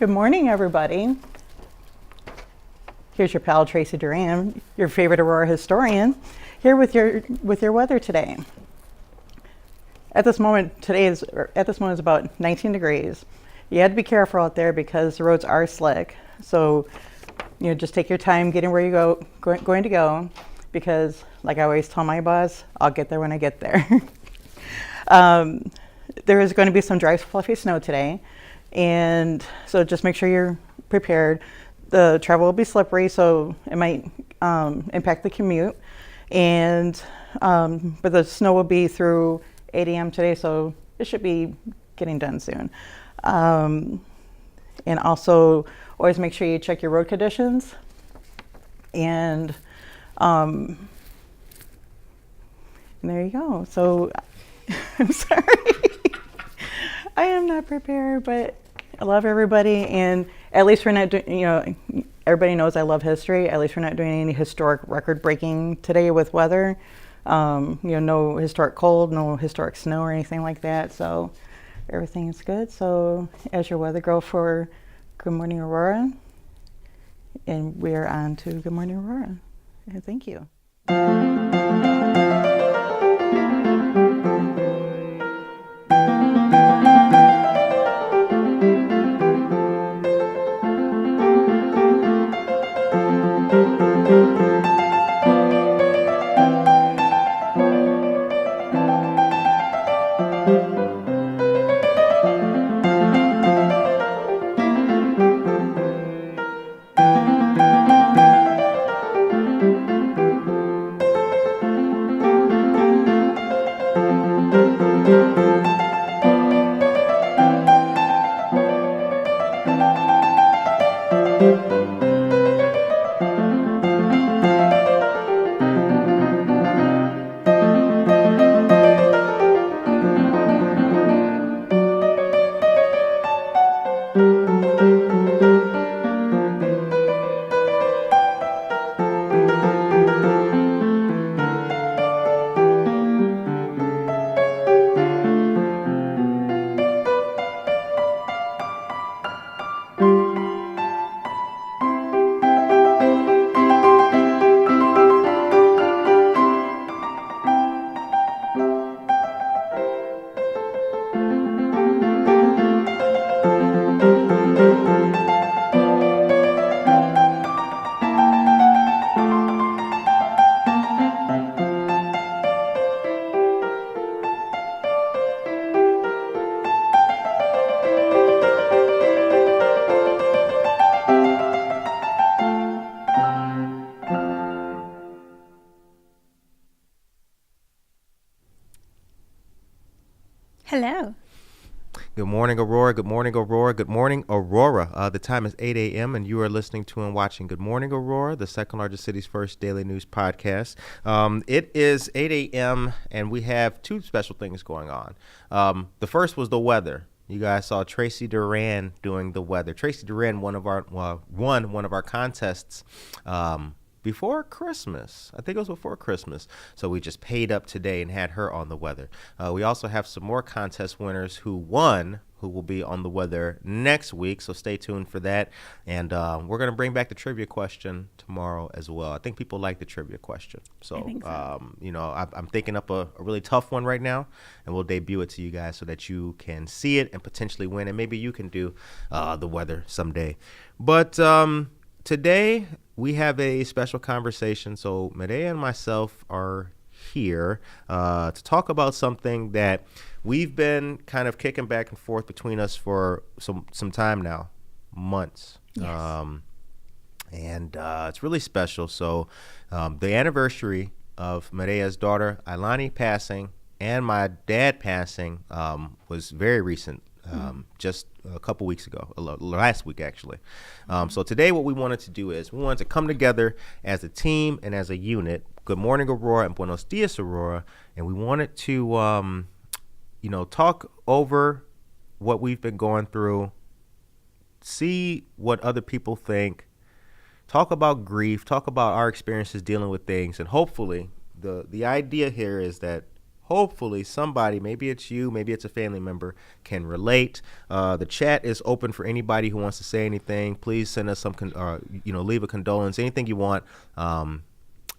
Good morning, everybody. Here's your pal Tracy Duran, your favorite Aurora historian, here with your weather today. At this moment, it's about 19 degrees. You had to be careful out there because the roads are slick. So, just take your time getting where you're going to go, because, like I always tell my boss, I'll get there when I get there. There is going to be some dry, fluffy snow today, and so just make sure you're prepared. The travel will be slippery, so it might impact the commute. But the snow will be through 8 a.m. today, so it should be getting done soon. And also, always make sure you check your road conditions. And there you go. So, I'm sorry. I am not prepared, but I love everybody. And at least we're not doing, everybody knows I love history. At least we're not doing any historic record breaking today with weather. No historic cold, no historic snow or anything like that. So everything is good. So as your weather girl for Good Morning Aurora, and we're on to Good Morning Aurora. And thank you. Hello. Good morning, Aurora. Good morning, Aurora. Good morning, Aurora. The time is 8 a.m. and you are listening to and watching Good Morning, Aurora, the second largest city's first daily news podcast. It is 8 a.m. and we have two special things going on. The first was the weather. You guys saw Tracy Duran doing the weather. Tracy Duran won one of our contests before Christmas. I think it was before Christmas. So we just paid up today and had her on the weather. We also have some more contest winners who will be on the weather next week. So stay tuned for that. And we're going to bring back the trivia question tomorrow as well. I think people like the trivia question. So, I'm thinking up a really tough one right now, and we'll debut it to you guys so that you can see it and potentially win. And maybe you can do the weather someday. But today, we have a special conversation. So Medea and myself are here to talk about something that we've been kind of kicking back and forth between us for some time now, months. Yes. And it's really special. So the anniversary of Medea's daughter Ailani passing and my dad passing was very recent. Just a couple weeks ago, last week actually. So today what we wanted to do is we wanted to come together as a team and as a unit, Good Morning Aurora and Buenos Dias Aurora, and we wanted to talk over what we've been going through, see what other people think, talk about grief, talk about our experiences dealing with things, and hopefully the idea here is that hopefully somebody, maybe it's you, maybe it's a family member, can relate. The chat is open for anybody who wants to say anything. Please send us some, leave a condolence, anything you want.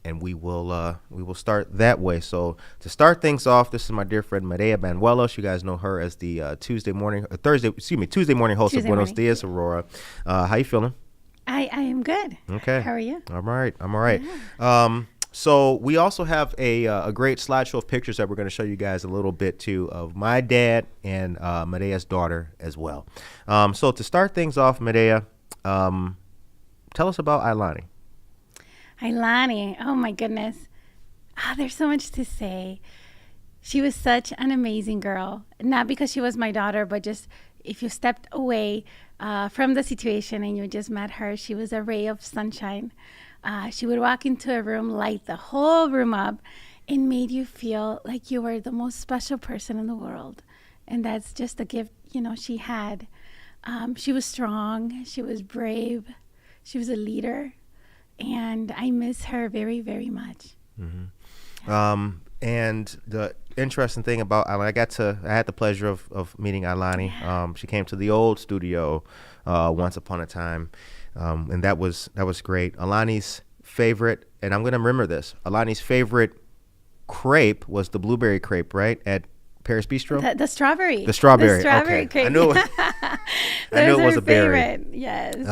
And we will start that way. So to start things off, this is my dear friend Maria Banuelos. You guys know her as the Tuesday morning host of Buenos Dias, Aurora. How you feeling? I am good. Okay. How are you? I'm all right. Yeah. So we also have a great slideshow of pictures that we're going to show you guys a little bit too of my dad and Medea's daughter as well. So to start things off, Medea, tell us about Ailani. Ailani, oh my goodness. There's so much to say. She was such an amazing girl. Not because she was my daughter, but just if you stepped away from the situation and you just met her, she was a ray of sunshine. She would walk into a room, light the whole room up, and made you feel like you were the most special person in the world. And that's just a gift, she had. She was strong. She was brave. She was a leader. And I miss her very, very much. Mm-hmm. And the interesting thing about Ailani, I had the pleasure of meeting Ailani. Yeah. She came to the old studio once upon a time, and that was great. Ailani's favorite, and I'm gonna remember this. Ailani's favorite crepe was the blueberry crepe, right, at Paris Bistro. The strawberry. The strawberry. Okay. Crepe. I knew it. I knew it was a berry. Yes.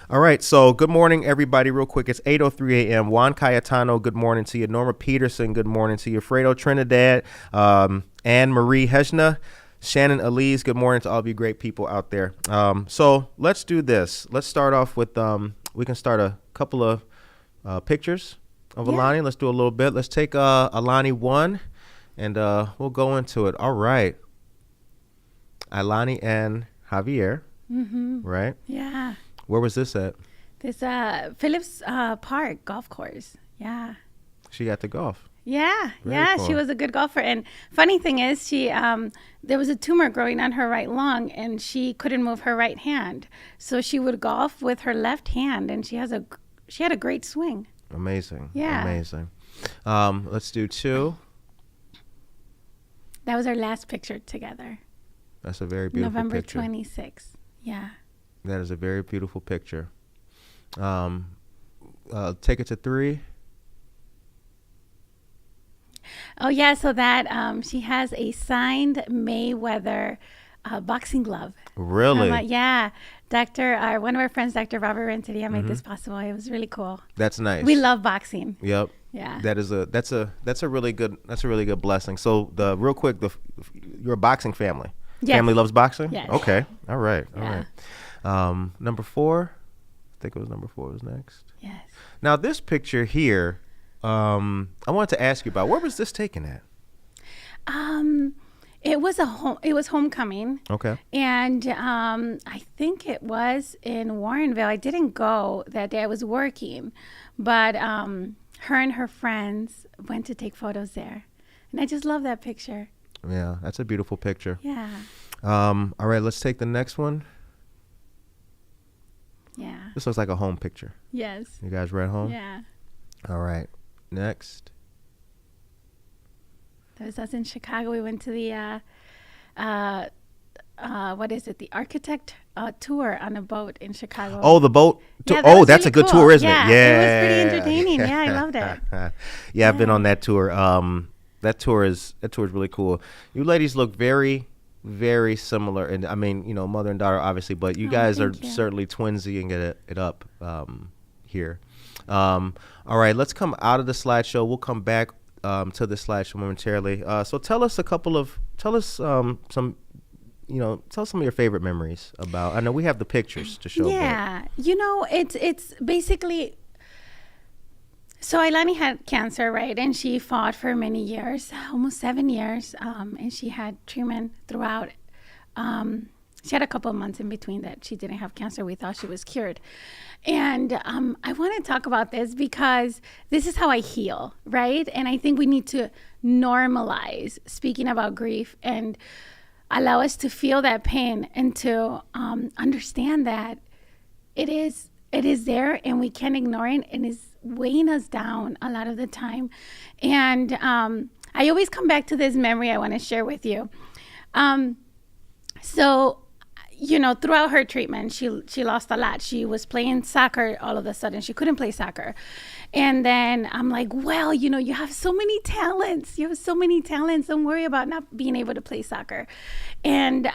All right. So good morning, everybody. Real quick, it's 8:03 a.m. Juan Cayetano, good morning to you. Norma Peterson, good morning to you. Fredo Trinidad, Anne Marie Heshna, Shannon Elise, good morning to all of you great people out there. So let's do this. Let's start off with we can start a couple of pictures of Ailani. Let's do a little bit. Let's take Ailani 1. And we'll go into it. All right. Ailani and Javier. Mm-hmm. Right? Yeah. Where was this at? This Phillips Park golf course. Yeah. She got to golf. Yeah. Very cool. She was a good golfer. And funny thing is, she there was a tumor growing on her right lung, and she couldn't move her right hand. So she would golf with her left hand, and she had a great swing. Amazing. Yeah. Amazing. Let's do 2. That was our last picture together. That's a very beautiful November picture. 26th. Yeah. That is a very beautiful picture. Take it to 3. Oh, yeah. So that she has a signed Mayweather boxing glove. Really? Yeah. One of our friends, Dr. Robert Renteria, made this possible. It was really cool. That's nice. We love boxing. Yep. Yeah. That's a really good blessing. So real quick, you're a boxing family. Yes. Family loves boxing? Yes. Okay. All right. Yeah. Number 4. I think it was number 4 was next. Yes. Now this picture here, I wanted to ask you about, where was this taken at? It was homecoming. Okay. And I think it was in Warrenville. I didn't go that day. I was working, but her and her friends went to take photos there, and I just love that picture. Yeah, that's a beautiful picture. Yeah. All right, let's take the next one. Yeah. This looks like a home picture. Yes. You guys right home? Yeah. All right. Next. That was us in Chicago. We went to the what is it? The architect tour on a boat in Chicago. Oh, the boat. Yeah, That's really a good tour, isn't it? Yeah. It was pretty entertaining. Yeah, I loved it. Yeah, I've been on that tour. That tour is really cool. You ladies look very, very similar, and I mean, mother and daughter, obviously, but you guys are certainly twinsying it up here. All right, let's come out of the slideshow. We'll come back to the slideshow momentarily. So tell us some of your favorite memories about. I know we have the pictures to show. Yeah, it's basically. So Ailani had cancer, right? And she fought for many years, almost 7 years, and she had treatment throughout. She had a couple of months in between that she didn't have cancer. We thought she was cured. And I want to talk about this because this is how I heal, right? And I think we need to normalize speaking about grief and allow us to feel that pain and to understand that it is there and we can't ignore it, and it's weighing us down a lot of the time. And I always come back to this memory I want to share with you. So, throughout her treatment, she lost a lot. She was playing soccer all of a sudden. She couldn't play soccer. And then I'm like, well, you have so many talents. You have so many talents. Don't worry about not being able to play soccer. And,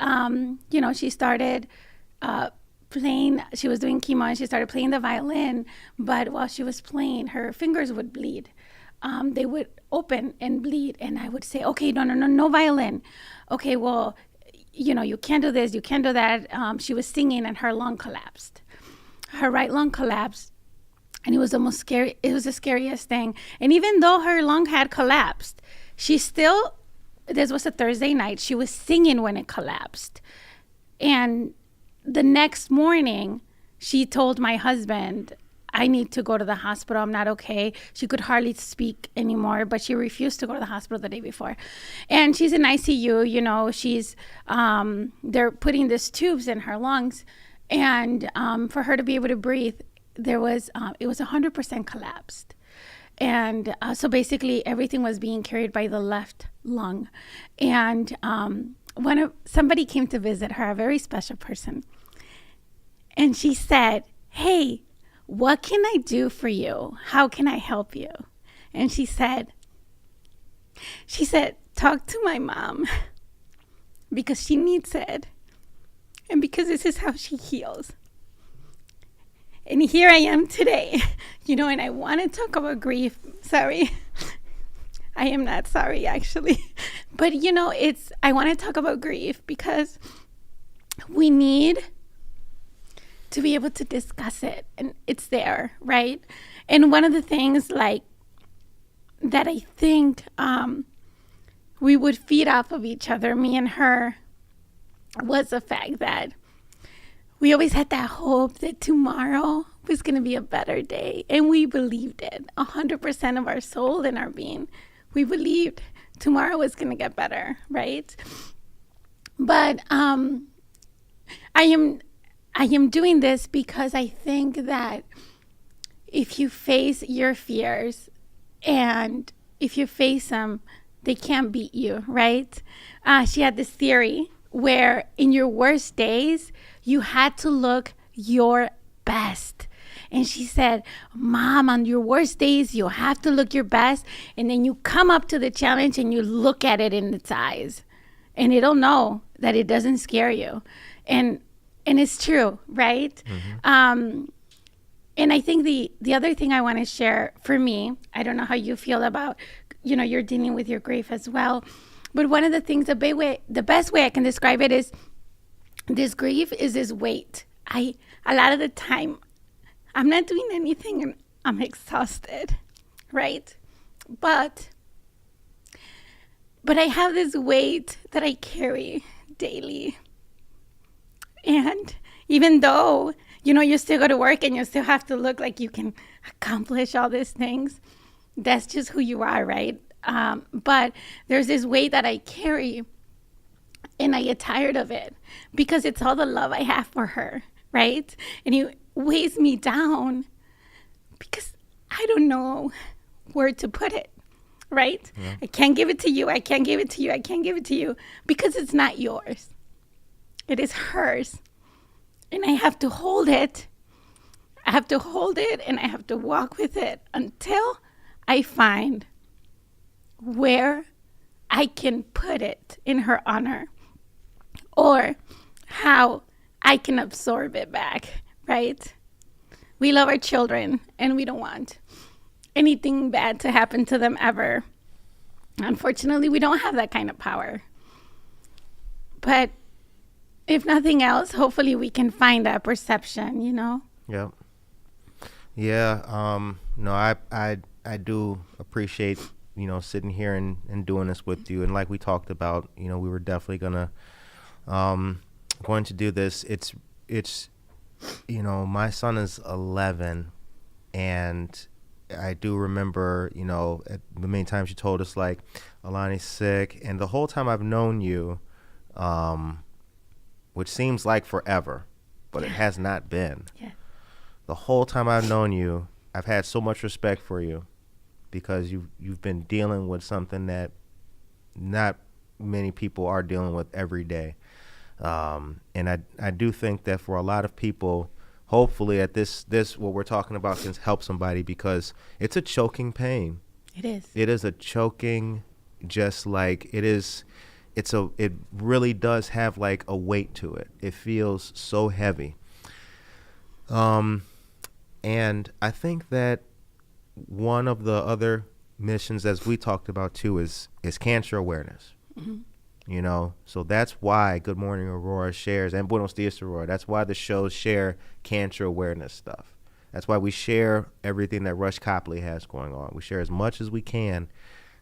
she started playing. She was doing chemo and she started playing the violin. But while she was playing, her fingers would bleed. They would open and bleed. And I would say, okay, no violin. Okay, well, you can't do this, you can't do that. She was singing and her lung collapsed. Her right lung collapsed. And it was almost scary. It was the scariest thing. And even though her lung had collapsed, this was a Thursday night, she was singing when it collapsed. And the next morning, she told my husband, I need to go to the hospital. I'm not okay. She could hardly speak anymore, but she refused to go to the hospital the day before. And she's in ICU, she's, they're putting these tubes in her lungs. And for her to be able to breathe, it was 100% collapsed. And so basically everything was being carried by the left lung. And somebody came to visit her, a very special person. And she said, hey, what can I do for you? How can I help you? And she said, talk to my mom because she needs it. And because this is how she heals. And here I am today, and I want to talk about grief. Sorry. I am not sorry, actually. But, I want to talk about grief because we need to be able to discuss it, and it's there, right? And one of the things that I think we would feed off of each other, me and her, was the fact that we always had that hope that tomorrow was going to be a better day, and we believed it 100% of our soul and our being. We believed tomorrow was going to get better, right? But I am doing this because I think that if you face your fears and if you face them, they can't beat you, right? She had this theory where in your worst days, you had to look your best. And she said, Mom, on your worst days, you have to look your best. And then you come up to the challenge and you look at it in its eyes. And it'll know that it doesn't scare you. And it's true, right? Mm-hmm. And I think the other thing I want to share for me, I don't know how you feel about, you're dealing with your grief as well. But one of the things, the best way I can describe it is this grief is this weight. A lot of the time, I'm not doing anything and I'm exhausted, right? But I have this weight that I carry daily. And even though, you still go to work and you still have to look like you can accomplish all these things, that's just who you are, right? But there's this weight that I carry and I get tired of it because it's all the love I have for her, right? And it weighs me down because I don't know where to put it, right? Yeah. I can't give it to you. I can't give it to you. I can't give it to you because it's not yours. It is hers. And I have to hold it. I have to hold it and I have to walk with it until I find where I can put it in her honor or how I can absorb it back, right? We love our children and we don't want anything bad to happen to them ever. Unfortunately, we don't have that kind of power. But if nothing else, hopefully we can find that perception, Yeah. Yeah. No, I do appreciate, sitting here and doing this with you. And like we talked about, we were definitely going to do this. It's my son is 11 and I do remember, at the many times you told us like Ailani's sick, and the whole time I've known you, which seems like forever, but it has not been. Yeah. The whole time I've known you, I've had so much respect for you because you've been dealing with something that not many people are dealing with every day. And I do think that for a lot of people, hopefully at this what we're talking about can help somebody, because it's a choking pain. It is. It is a choking, just like it is. It really does have like a weight to it. It feels so heavy. And I think that one of the other missions, as we talked about too, is cancer awareness. Mm-hmm. You know, so that's why Good Morning Aurora shares, and Buenos Dias Aurora, that's why the shows share cancer awareness stuff. That's why we share everything that Rush Copley has going on. We share as much as we can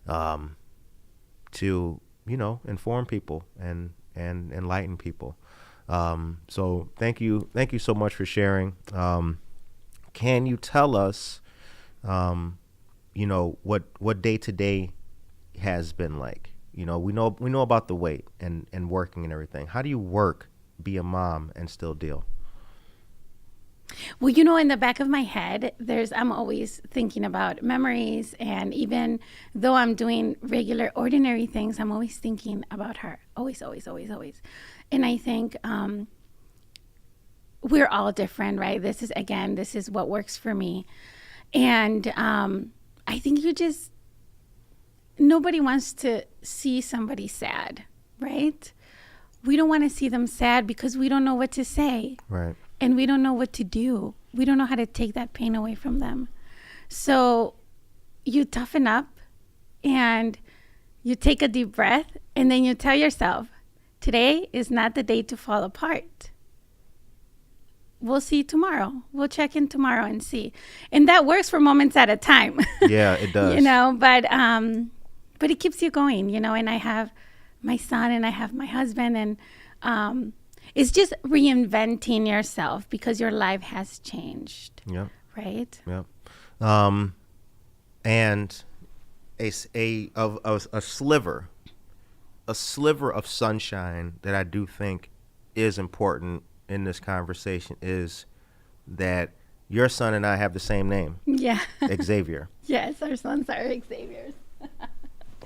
to, you know, inform people and enlighten people. So thank you so much for sharing. Can you tell us, you know, what day to day has been like? You know, we know about the weight and working and everything. How do you work, be a mom, and still deal? Well, you know, in the back of my head, I'm always thinking about memories, and even though I'm doing regular, ordinary things, I'm always thinking about her. Always, always, always, always. And I think we're all different, right? This is what works for me. And I think nobody wants to see somebody sad, right? We don't want to see them sad because we don't know what to say. Right. And we don't know what to do. We don't know how to take that pain away from them. So you toughen up and you take a deep breath, and then you tell yourself, today is not the day to fall apart. We'll see tomorrow. We'll check in tomorrow and see. And that works for moments at a time. Yeah, it does. You know, but it keeps you going, you know, and I have my son and I have my husband, and it's just reinventing yourself because your life has changed. Yep. Right? Yep. And a sliver of sunshine that I do think is important in this conversation is that your son and I have the same name. Yeah. Xavier. Yes, our sons are Xavier's.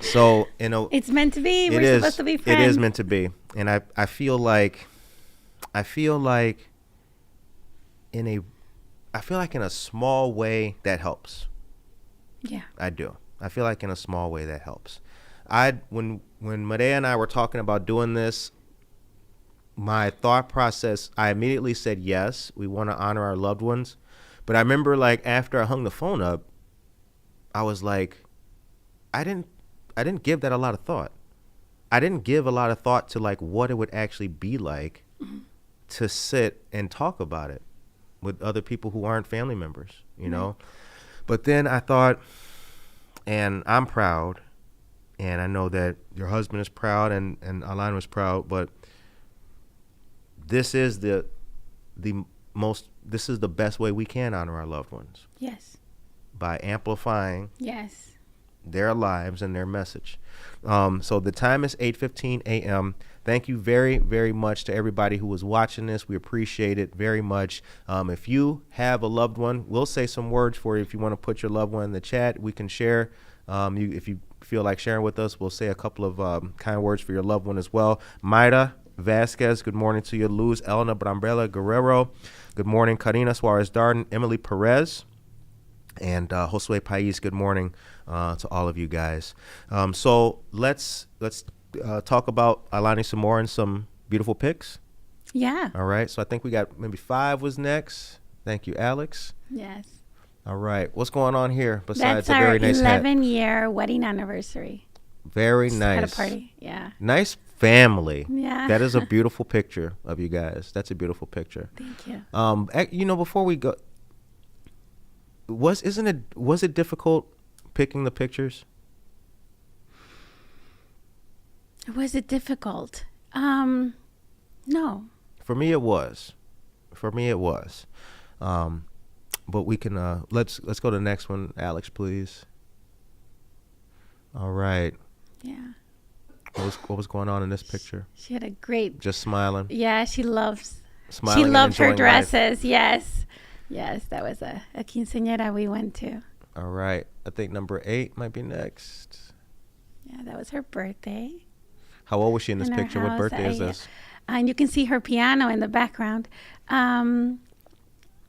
So, you know, it's meant to be. We're supposed to be friends. It is meant to be. And I feel like in a small way that helps. Yeah. I do. I feel like in a small way that helps. When Maria and I were talking about doing this, my thought process, I immediately said yes, we want to honor our loved ones. But I remember, like, after I hung the phone up, I was like, I didn't give that a lot of thought. I didn't give a lot of thought to, like, what it would actually be like to sit and talk about it with other people who aren't family members, you know? But then I thought, and I'm proud, and I know that your husband is proud, and Ailani was proud, but this is the best way we can honor our loved ones. Yes. By amplifying Yes. their lives and their message. So the time is 8:15 a.m. Thank you very, very much to everybody who was watching this. We appreciate it very much. If you have a loved one, we'll say some words for you. If you want to put your loved one in the chat, we can share. If you feel like sharing with us, we'll say a couple of kind words for your loved one as well. Mayra Vasquez, good morning to you. Luz Elna Brambrella Guerrero, good morning. Karina Suarez Darden, Emily Perez, and Josue Pais, good morning to all of you guys. So let's talk about Ailani some more and some beautiful pics. Yeah. All right. So I think we got maybe 5 was next. Thank you, Alex. Yes. All right. What's going on here besides That's a very nice hat? our 11-year wedding anniversary. Very Just nice. Had a party. Yeah. Nice family. Yeah. That is a beautiful picture of you guys. That's a beautiful picture. Thank you. You know, before we go, was it difficult picking the pictures? Was it difficult? No. For me, it was. But we can let's go to the next one, Alex, please. All right. Yeah. What was going on in this picture? She had a great. Just smiling. Yeah, she loves. Smiling. She loved her enjoying dresses. life. Yes. Yes, that was a quinceañera we went to. All right. I think number 8 might be next. Yeah, that was her birthday. How old was she in this In our picture? What house. birthday is this? And you can see her piano in the background.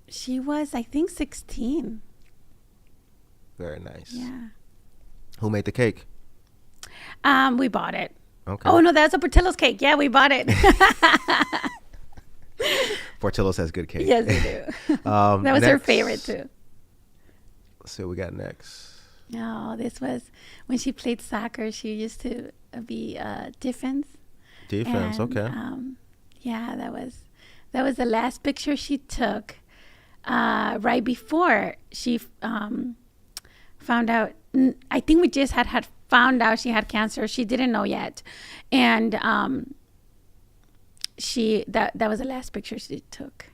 She was, I think, 16. Very nice. Yeah. Who made the cake? We bought it. Okay. Oh, no, that's a Portillo's cake. Yeah, we bought it. Portillo's has good cake. Yes, we do. That was her next- favorite, too. Let's see what we got next. No, this was when she played soccer. She used to be defense. Defense, And, okay. Yeah, that was the last picture she took right before she found out. I think we just had found out she had cancer. She didn't know yet, and that was the last picture she took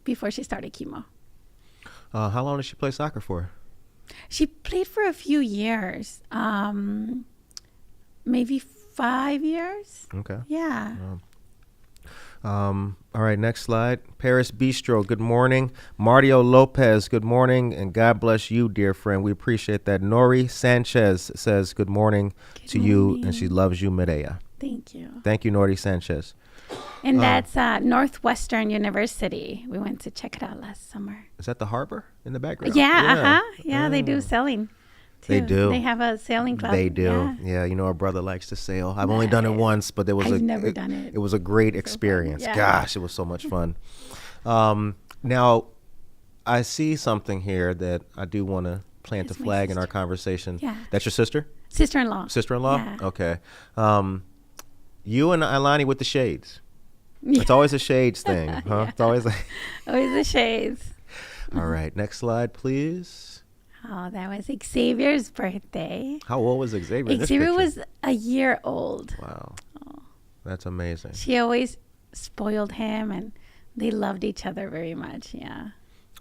before she started chemo. How long did she play soccer for? She played for a few years, maybe 5 years. Okay. Yeah. All right, next slide. Paris Bistro, good morning. Mario Lopez, good morning, and God bless you, dear friend. We appreciate that. Nori Sanchez says good morning to you, and she loves you, Medea. Thank you. Thank you, Nori Sanchez. And that's Northwestern University. We went to check it out last summer. Is that the harbor in the background? Yeah, Yeah, they do sailing. They too. do. They have a sailing club. They do. Yeah. Yeah, you know, our brother likes to sail. I've only done it once, but I've never done it. It was a great experience. Yeah. Gosh, it was so much fun. Now, I see something here that I do want to plant That's a my flag in our sister. conversation. Yeah. That's your sister? Sister-in-law. Sister-in-law? Yeah. Okay. You and Ailani with the shades. It's always a shades thing, huh? Yeah. It's always like... Always the shades. All right, next slide, please. Oh, that was Xavier's birthday. How old was Xavier in this Xavier picture? was a year old. Wow. That's amazing. She always spoiled him, and they loved each other very much. Yeah.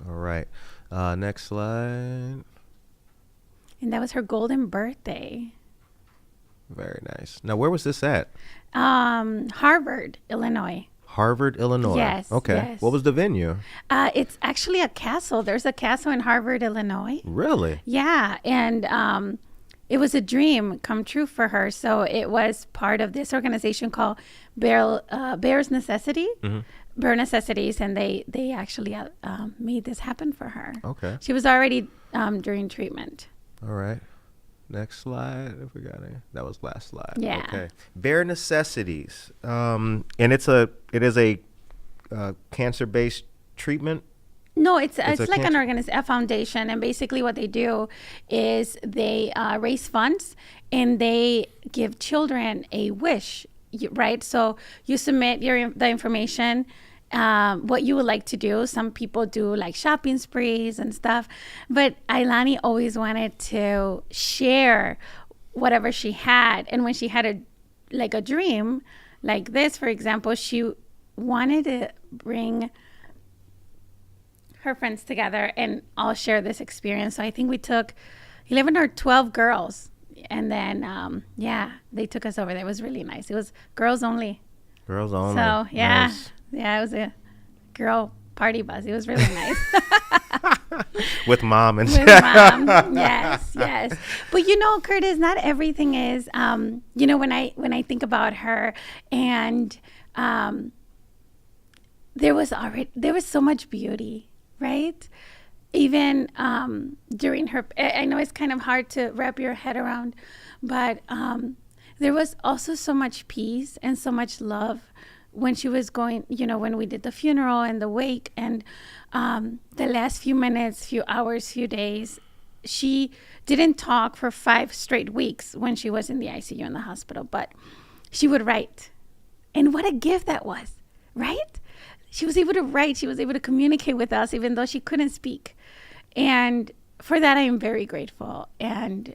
All right. Next slide. And that was her golden birthday. Very nice. Now, where was this at? Harvard, Illinois. Harvard, Illinois. Yes, Okay. yes. What was the venue? It's actually a castle. There's a castle in Harvard, Illinois. Really? Yeah, and it was a dream come true for her. So it was part of this organization called Bear's Necessity, Bear Necessities, and they actually made this happen for her. Okay. She was already during treatment. All right. Next slide. If we got any. That was last slide. Yeah. Okay. Bare Necessities. And it is a cancer-based treatment. No, it's It's a like cancer- a foundation, and basically what they do is they raise funds and they give children a wish, right? So you submit the information, what you would like to do. Some people do like shopping sprees and stuff, but Ailani always wanted to share whatever she had, and when she had a dream like this, for example, she wanted to bring her friends together and all share this experience. So I think we took 11 or 12 girls, and then they took us over there. It was really nice. It was girls only. Girls only. So yeah, Nice. yeah, it was a girl party bus. It was really nice. With mom and With mom, yes. But you know, Curtis, not everything is. You know, when I think about her, and there was so much beauty, right? Even during her, I know it's kind of hard to wrap your head around, but there was also so much peace and so much love when she was going, you know, when we did the funeral and the wake, and the last few minutes, few hours, few days, she didn't talk for 5 straight weeks when she was in the ICU in the hospital, but she would write. And what a gift that was, right? She was able to write. She was able to communicate with us, even though she couldn't speak. And for that, I am very grateful. And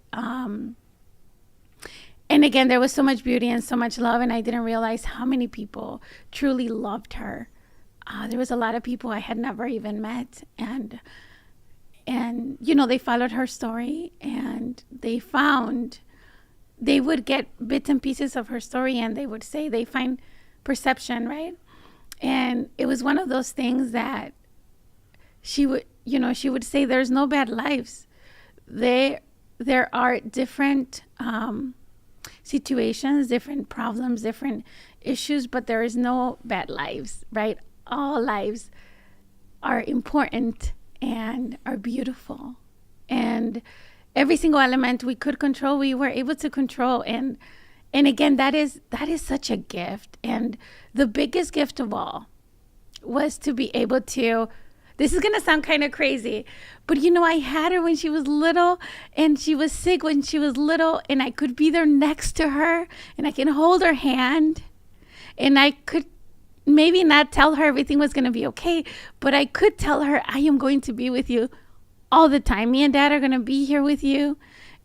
again, there was so much beauty and so much love, and I didn't realize how many people truly loved her. There was a lot of people I had never even met, and you know, they followed her story, and they would get bits and pieces of her story, and they would say they find perception, right? And it was one of those things that she would say, there's no bad lives. There are different situations, different problems, different issues, but there is no bad lives, right? All lives are important and are beautiful. And every single element we could control, we were able to control. And again, that is such a gift. And the biggest gift of all was to be able to, this is going to sound kind of crazy, but I had her when she was little, and she was sick when she was little, and I could be there next to her, and I can hold her hand, and I could maybe not tell her everything was going to be okay, but I could tell her, I am going to be with you all the time. Me and Dad are going to be here with you,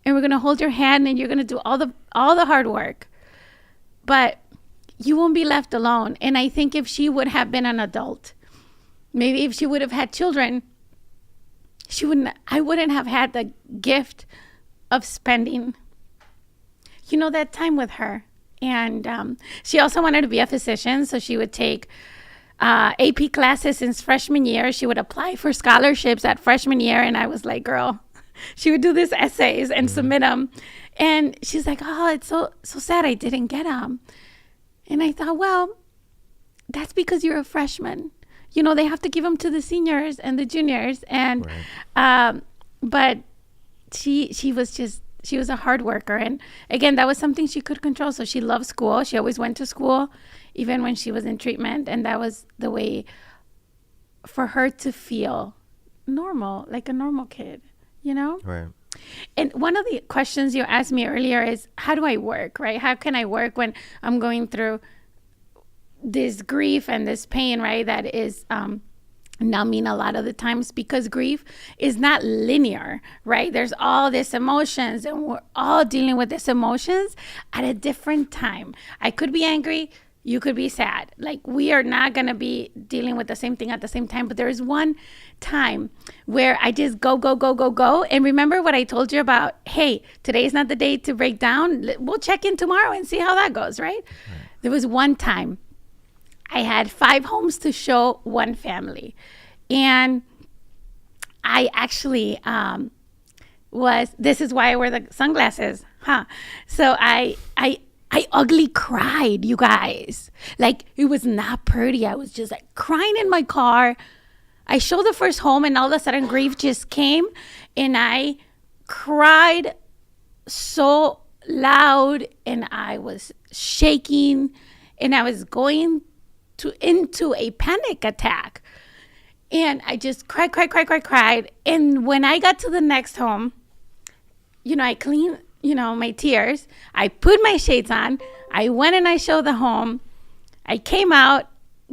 and we're going to hold your hand, and you're going to do all the hard work, but you won't be left alone. And I think if she would have been an adult, maybe if she would have had children, I wouldn't have had the gift of spending, that time with her. And she also wanted to be a physician, so she would take AP classes since freshman year. She would apply for scholarships at freshman year, and I was like, girl, she would do these essays and submit them. And she's like, oh, it's so sad I didn't get them. And I thought, well, that's because you're a freshman. They have to give them to the seniors and the juniors. And right. But she was a hard worker. And again, that was something she could control. So she loved school. She always went to school, even when she was in treatment. And that was the way for her to feel normal, like a normal kid, Right. And one of the questions you asked me earlier is, how do I work, right? How can I work when I'm going through this grief and this pain, right? That is numbing a lot of the times, because grief is not linear, right? There's all these emotions, and we're all dealing with these emotions at a different time. I could be angry. You could be sad. Like, we are not going to be dealing with the same thing at the same time. But there is one time where I just go. And remember what I told you about, hey, today's not the day to break down. We'll check in tomorrow and see how that goes, right? There was one time I had 5 homes to show one family. And I actually this is why I wear the sunglasses, So I ugly cried, you guys. Like, it was not pretty. I was just like crying in my car. I showed the first home, and all of a sudden grief just came, and I cried so loud, and I was shaking, and I was going into a panic attack. And I just cried. And when I got to the next home, I cleaned my tears. I put my shades on. I went and I showed the home. I came out,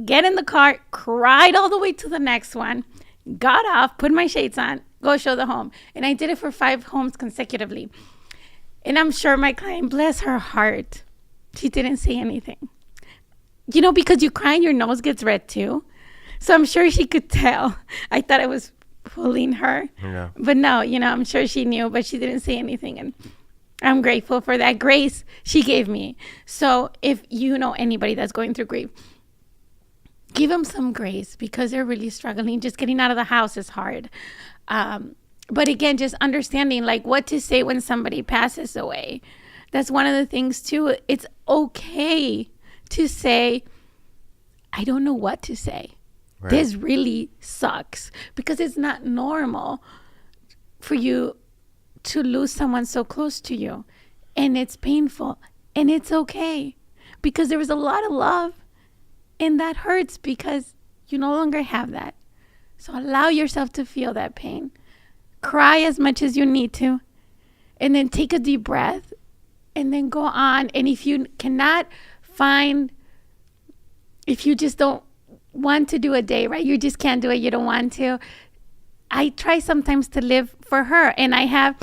get in the car, cried all the way to the next one, got off, put my shades on, go show the home. And I did it for 5 homes consecutively. And I'm sure my client, bless her heart, she didn't say anything. Because you cry and your nose gets red too. So I'm sure she could tell. I thought I was fooling her. Yeah. But no, I'm sure she knew, but she didn't say anything. And I'm grateful for that grace she gave me. So if you know anybody that's going through grief, give them some grace, because they're really struggling. Just getting out of the house is hard. But again, just understanding like what to say when somebody passes away. That's one of the things too. It's okay to say, I don't know what to say. Right. This really sucks, because it's not normal for you to lose someone so close to you, and it's painful, and it's okay, because there was a lot of love, and that hurts because you no longer have that. So allow yourself to feel that pain. Cry as much as you need to, and then take a deep breath, and then go on. And if you cannot find, if you just don't want to do a day, right? You just can't do it. You don't want to. I try sometimes to live for her, and I have,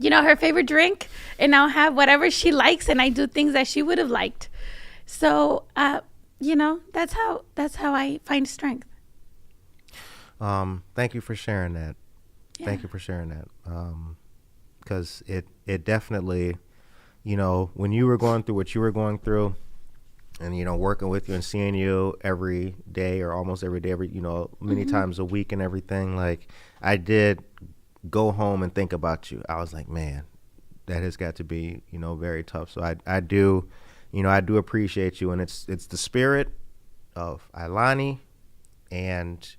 her favorite drink, and I'll have whatever she likes, and I do things that she would have liked. So, that's how I find strength. Thank you for sharing that. Yeah. Thank you for sharing that. Because it definitely, when you were going through what you were going through, and working with you and seeing you every day, or almost every day, many mm-hmm. times a week and everything, like, I did go home and think about you. I was like, man, that has got to be, very tough. So I do, I do appreciate you, and it's the spirit of Ailani and,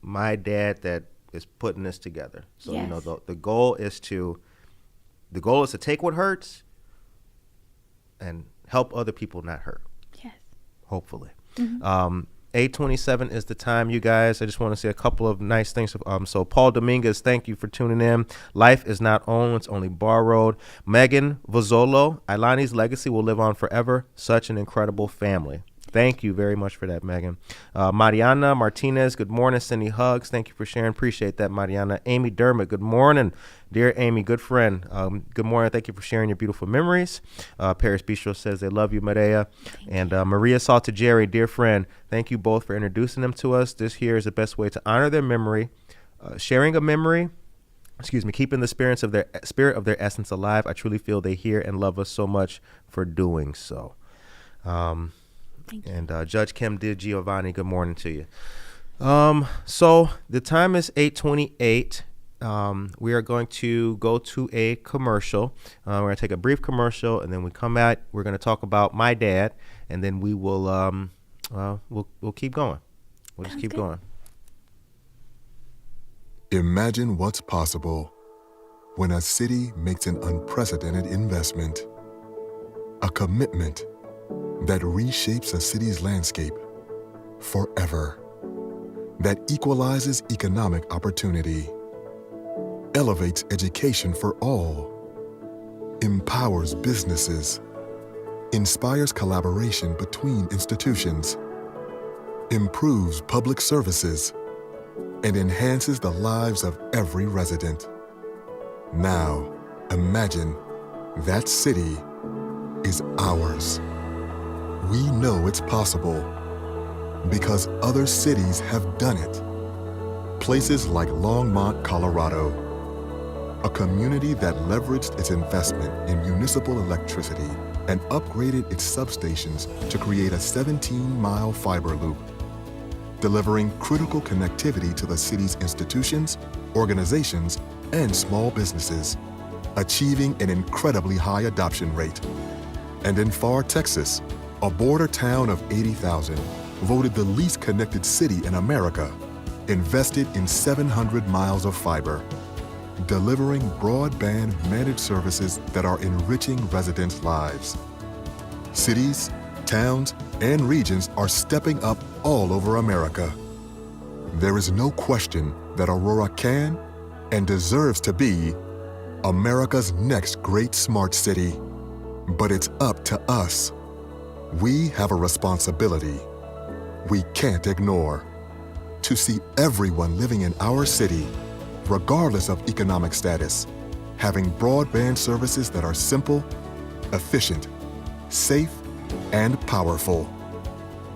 my dad that is putting this together. So, Yes. the goal is to take what hurts and help other people not hurt, Yes. hopefully. Mm-hmm. 8:27 is the time, you guys. I just want to say a couple of nice things. So Paul Dominguez, thank you for tuning in. Life is not owned, it's only borrowed. Megan Vozzolo, Ailani's legacy will live on forever. Such an incredible family. Thank you very much for that, Megan. Mariana Martinez, good morning. Cindy Hugs, thank you for sharing. Appreciate that, Mariana. Amy Dermott, good morning. Dear Amy, good friend. Good morning. Thank you for sharing your beautiful memories. Paris Bistro says they love you, Maria. And Maria Saltagieri, dear friend, thank you both for introducing them to us. This here is the best way to honor their memory. Sharing a memory, keeping the spirit of their essence alive. I truly feel they hear and love us so much for doing so. And Judge Kim Di Giovanni, good morning to you. So the time is 8:28. We are going to go to a commercial. We're going to take a brief commercial, and then we come out. We're going to talk about my dad, and then we will we'll keep going. We'll just keep going. Imagine what's possible when a city makes an unprecedented investment, a commitment that reshapes a city's landscape forever, that equalizes economic opportunity, elevates education for all, empowers businesses, inspires collaboration between institutions, improves public services, and enhances the lives of every resident. Now, imagine that city is ours. We know it's possible because other cities have done it. Places like Longmont, Colorado, a community that leveraged its investment in municipal electricity and upgraded its substations to create a 17-mile fiber loop, delivering critical connectivity to the city's institutions, organizations, and small businesses, achieving an incredibly high adoption rate. And in Pharr, Texas, a border town of 80,000, voted the least connected city in America, invested in 700 miles of fiber, delivering broadband managed services that are enriching residents' lives. Cities, towns, and regions are stepping up all over America. There is no question that Aurora can and deserves to be America's next great smart city. But it's up to us. We have a responsibility we can't ignore to see everyone living in our city, regardless of economic status, having broadband services that are simple, efficient, safe, and powerful.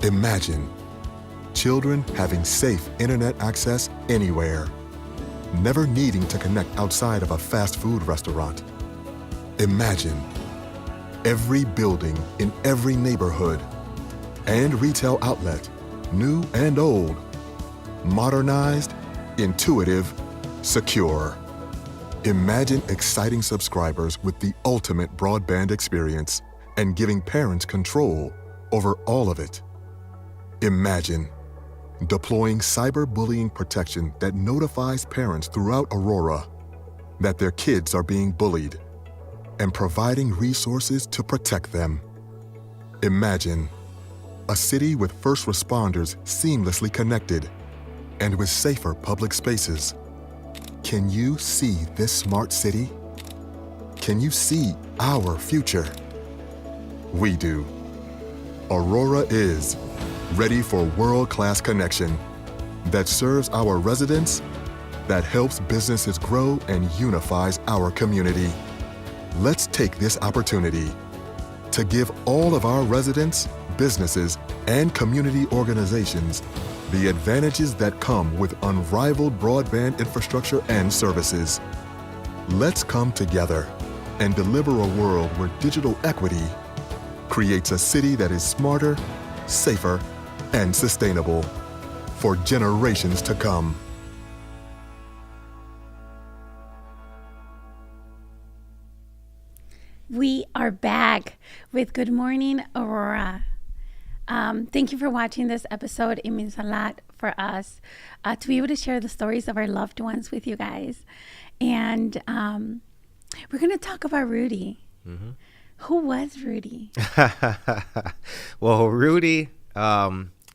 Imagine children having safe internet access anywhere, never needing to connect outside of a fast food restaurant. Imagine every building in every neighborhood and retail outlet, new and old, modernized, intuitive, secure. Imagine exciting subscribers with the ultimate broadband experience and giving parents control over all of it. Imagine deploying cyberbullying protection that notifies parents throughout Aurora that their kids are being bullied and providing resources to protect them. Imagine a city with first responders seamlessly connected and with safer public spaces. Can you see this smart city? Can you see our future? We do. Aurora is ready for world-class connection that serves our residents, that helps businesses grow and unifies our community. Let's take this opportunity to give all of our residents, businesses, and community organizations the advantages that come with unrivaled broadband infrastructure and services. Let's come together and deliver a world where digital equity creates a city that is smarter, safer, and sustainable for generations to come. . are back with Good Morning, Aurora. Thank you for watching this episode. It means a lot for us to be able to share the stories of our loved ones with you guys. And we're going to talk about Rudy. Mm-hmm. Who was Rudy? Well, Rudy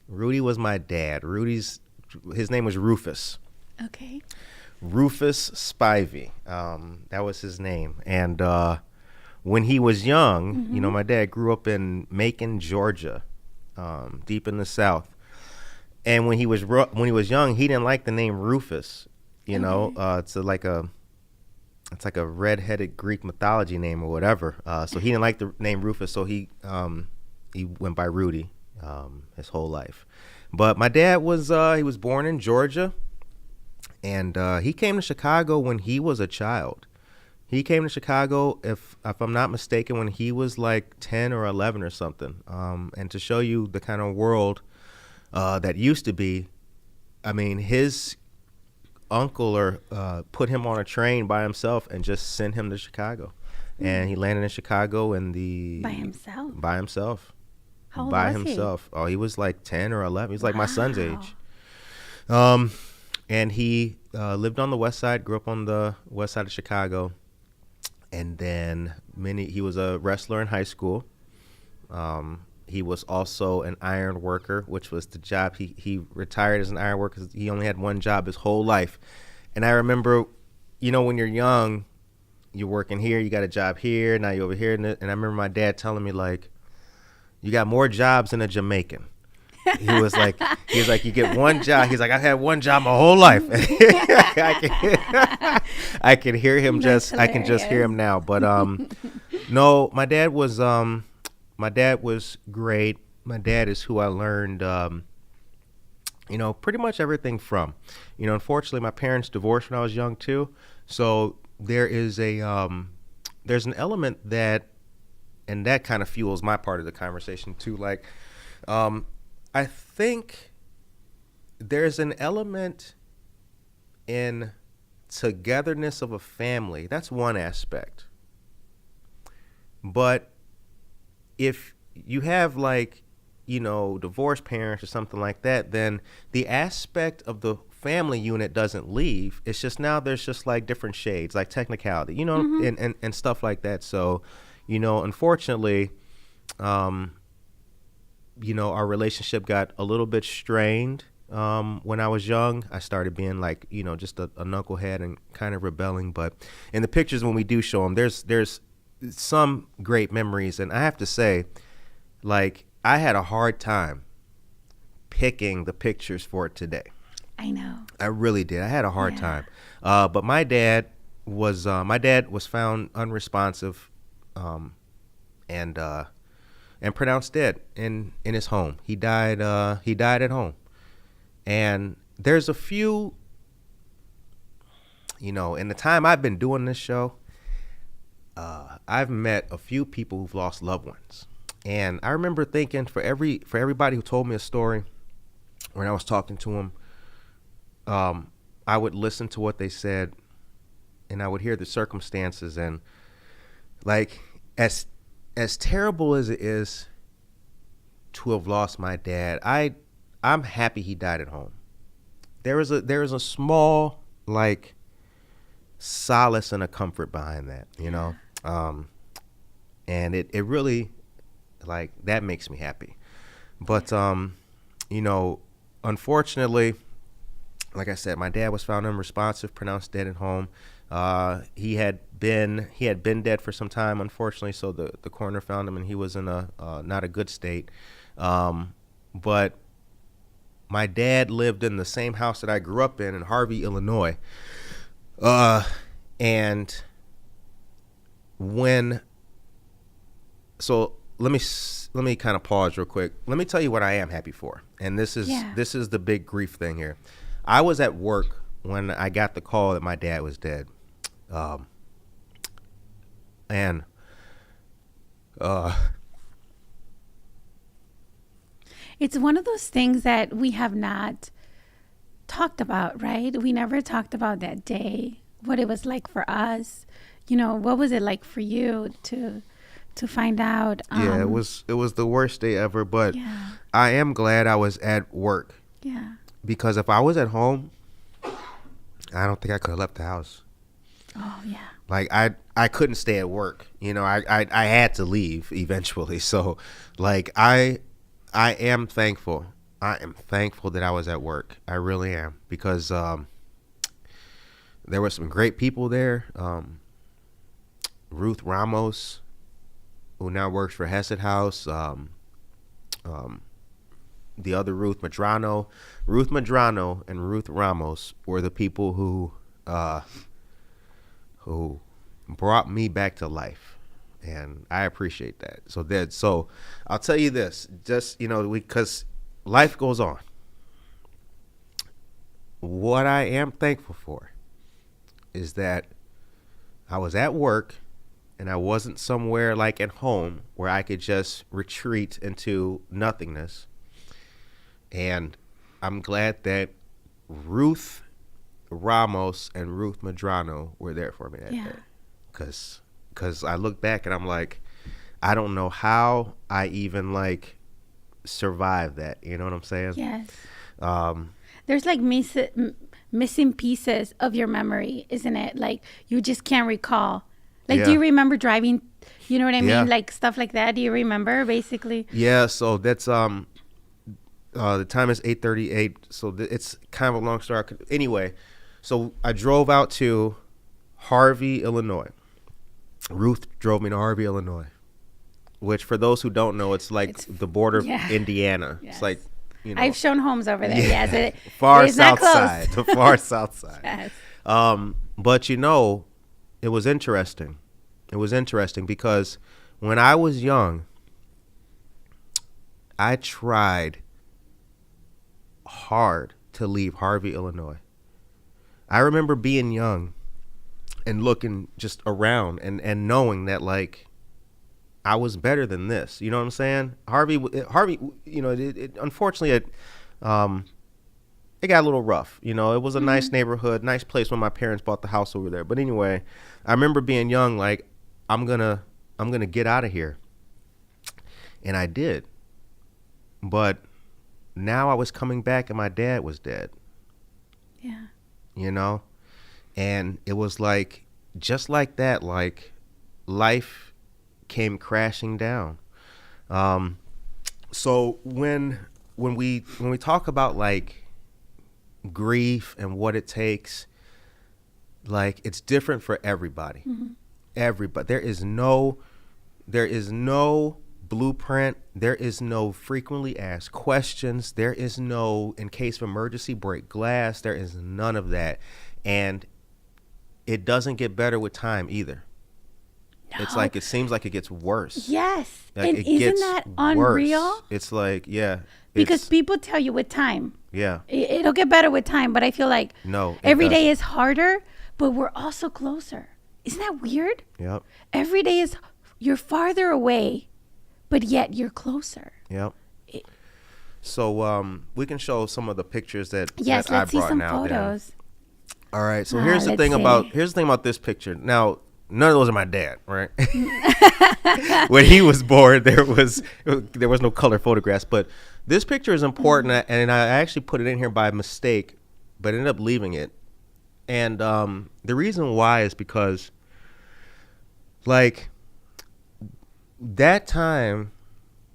was my dad. His name was Rufus. Okay. Rufus Spivey. That was his name. And when he was young, my dad grew up in Macon, Georgia, deep in the South. And when he was young, he didn't like the name Rufus. It's like a red-headed Greek mythology name or whatever. So he didn't like the name Rufus, so he went by Rudy his whole life. But my dad he was born in Georgia, and he came to Chicago when he was a child. He came to Chicago, if I'm not mistaken, when he was like 10 or 11 or something. And to show you the kind of world that used to be, I mean, his uncle put him on a train by himself and just sent him to Chicago. And he landed in Chicago By himself. How old by was himself. Oh, he was like 10 or 11. He's like my son's age. And he lived on the west side, grew up on the west side of Chicago. And then he was a wrestler in high school. He was also an iron worker, which was the job. He retired as an iron worker. He only had one job his whole life. And I remember, when you're young, you're working here, you got a job here, now you're over here. And I remember my dad telling me, like, you got more jobs than a Jamaican. He was like, you get one job. He's like, I've had one job my whole life. I can hear him I can just hear him now. But no, my dad was great. My dad is who I learned, pretty much everything from. Unfortunately, my parents divorced when I was young too. So there's an element that kind of fuels my part of the conversation too. Like, I think there's an element in togetherness of a family. That's one aspect. But if you have divorced parents or something like that, then the aspect of the family unit doesn't leave. It's just now there's just like different shades, like technicality, and stuff like that. So, unfortunately, our relationship got a little bit strained when I was young. I started being like, just a knucklehead and kind of rebelling. But in the pictures, when we do show them, there's some great memories. And I have to say, like, I had a hard time picking the pictures for today. I know. I really did. I had a hard time. But my dad was found unresponsive and pronounced dead in his home. He died at home. And there's a few, in the time I've been doing this show, I've met a few people who've lost loved ones. And I remember thinking for everybody who told me a story, when I was talking to them, I would listen to what they said, and I would hear the circumstances. And like, as terrible as it is to have lost my dad, I'm happy he died at home. There is a small, like, solace and a comfort behind that, and it really, like, that makes me happy. But unfortunately, like I said, my dad was found unresponsive, pronounced dead at home. He had been dead for some time, unfortunately. So the coroner found him, and he was in a not a good state. But my dad lived in the same house that I grew up in Harvey, Illinois. And let me kind of pause real quick. Let me tell you what I am happy for, and this is the big grief thing here. I was at work when I got the call that my dad was dead. It's one of those things that we have not talked about, right? We never talked about that day, what it was like for us. What was it like for you to to find out. Yeah, it was the worst day ever, but Yeah. I am glad I was at work, Yeah. because if I was at home, I don't think I could have left the house. Oh, yeah. Like I couldn't stay at work. You know, I had to leave eventually. So like I am thankful. I am thankful that I was at work. I really am, because there were some great people there. Ruth Ramos, who now works for Hesed House. The other Ruth Madrano and Ruth Ramos were the people who brought me back to life, and I appreciate that. So I'll tell you this, just, you know, because life goes on. What I am thankful for is that I was at work and I wasn't somewhere like at home where I could just retreat into nothingness. And I'm glad that Ruth Ramos and Ruth Madrano were there for me that day. Because I look back and I'm like, I don't know how I even like survived that. You know what I'm saying? Yes. There's like missing pieces of your memory, isn't it? Like you just can't recall. Like, Yeah. do you remember driving? You know what I mean? Yeah. Like stuff like that. Do you remember basically? Yeah. So that's the time is 8:38. So it's kind of a long story. Anyway, so I drove out to Harvey, Illinois. Ruth drove me to Harvey, Illinois, which for those who don't know, it's the border of Yeah. Indiana. Yes. It's like, you know, I've shown homes over there. Yeah. Yes, it far it's not south close. side, the far south side. Yes. But you know, it was interesting. It was interesting because when I was young, I tried hard to leave Harvey, Illinois. I remember being young and looking just around and knowing that like I was better than this. You know what I'm saying? Harvey, you know, it unfortunately it got a little rough. You know, it was a nice neighborhood, nice place when my parents bought the house over there. But anyway, I remember being young, like I'm gonna get out of here, and I did. But now I was coming back, and my dad was dead. Yeah. You know, and it was like just like that, like life came crashing down. So when we talk about like grief and what it takes, like it's different for everybody. Everybody. There is no blueprint. There is no frequently asked questions. There is no, in case of emergency, break glass. There is none of that. And it doesn't get better with time either. No. It's like, it seems like it gets worse. Yes. Like, and it isn't gets that worse. unreal? It's like, yeah. Because it's, people tell you with time. yeah. It'll get better with time, but I feel like No, it every day doesn't. is harder, but we're also closer. Isn't that weird? Yep. Every day is, you're farther away, but yet you're closer. Yep. So we can show some of the pictures that Yes, that I let's see brought some now. photos. All right. So here's the let's thing see. about this picture. Now, none of those are my dad, right? When he was born, there was no color photographs, but this picture is important, and I actually put it in here by mistake, but ended up leaving it. And the reason why is because, like, that time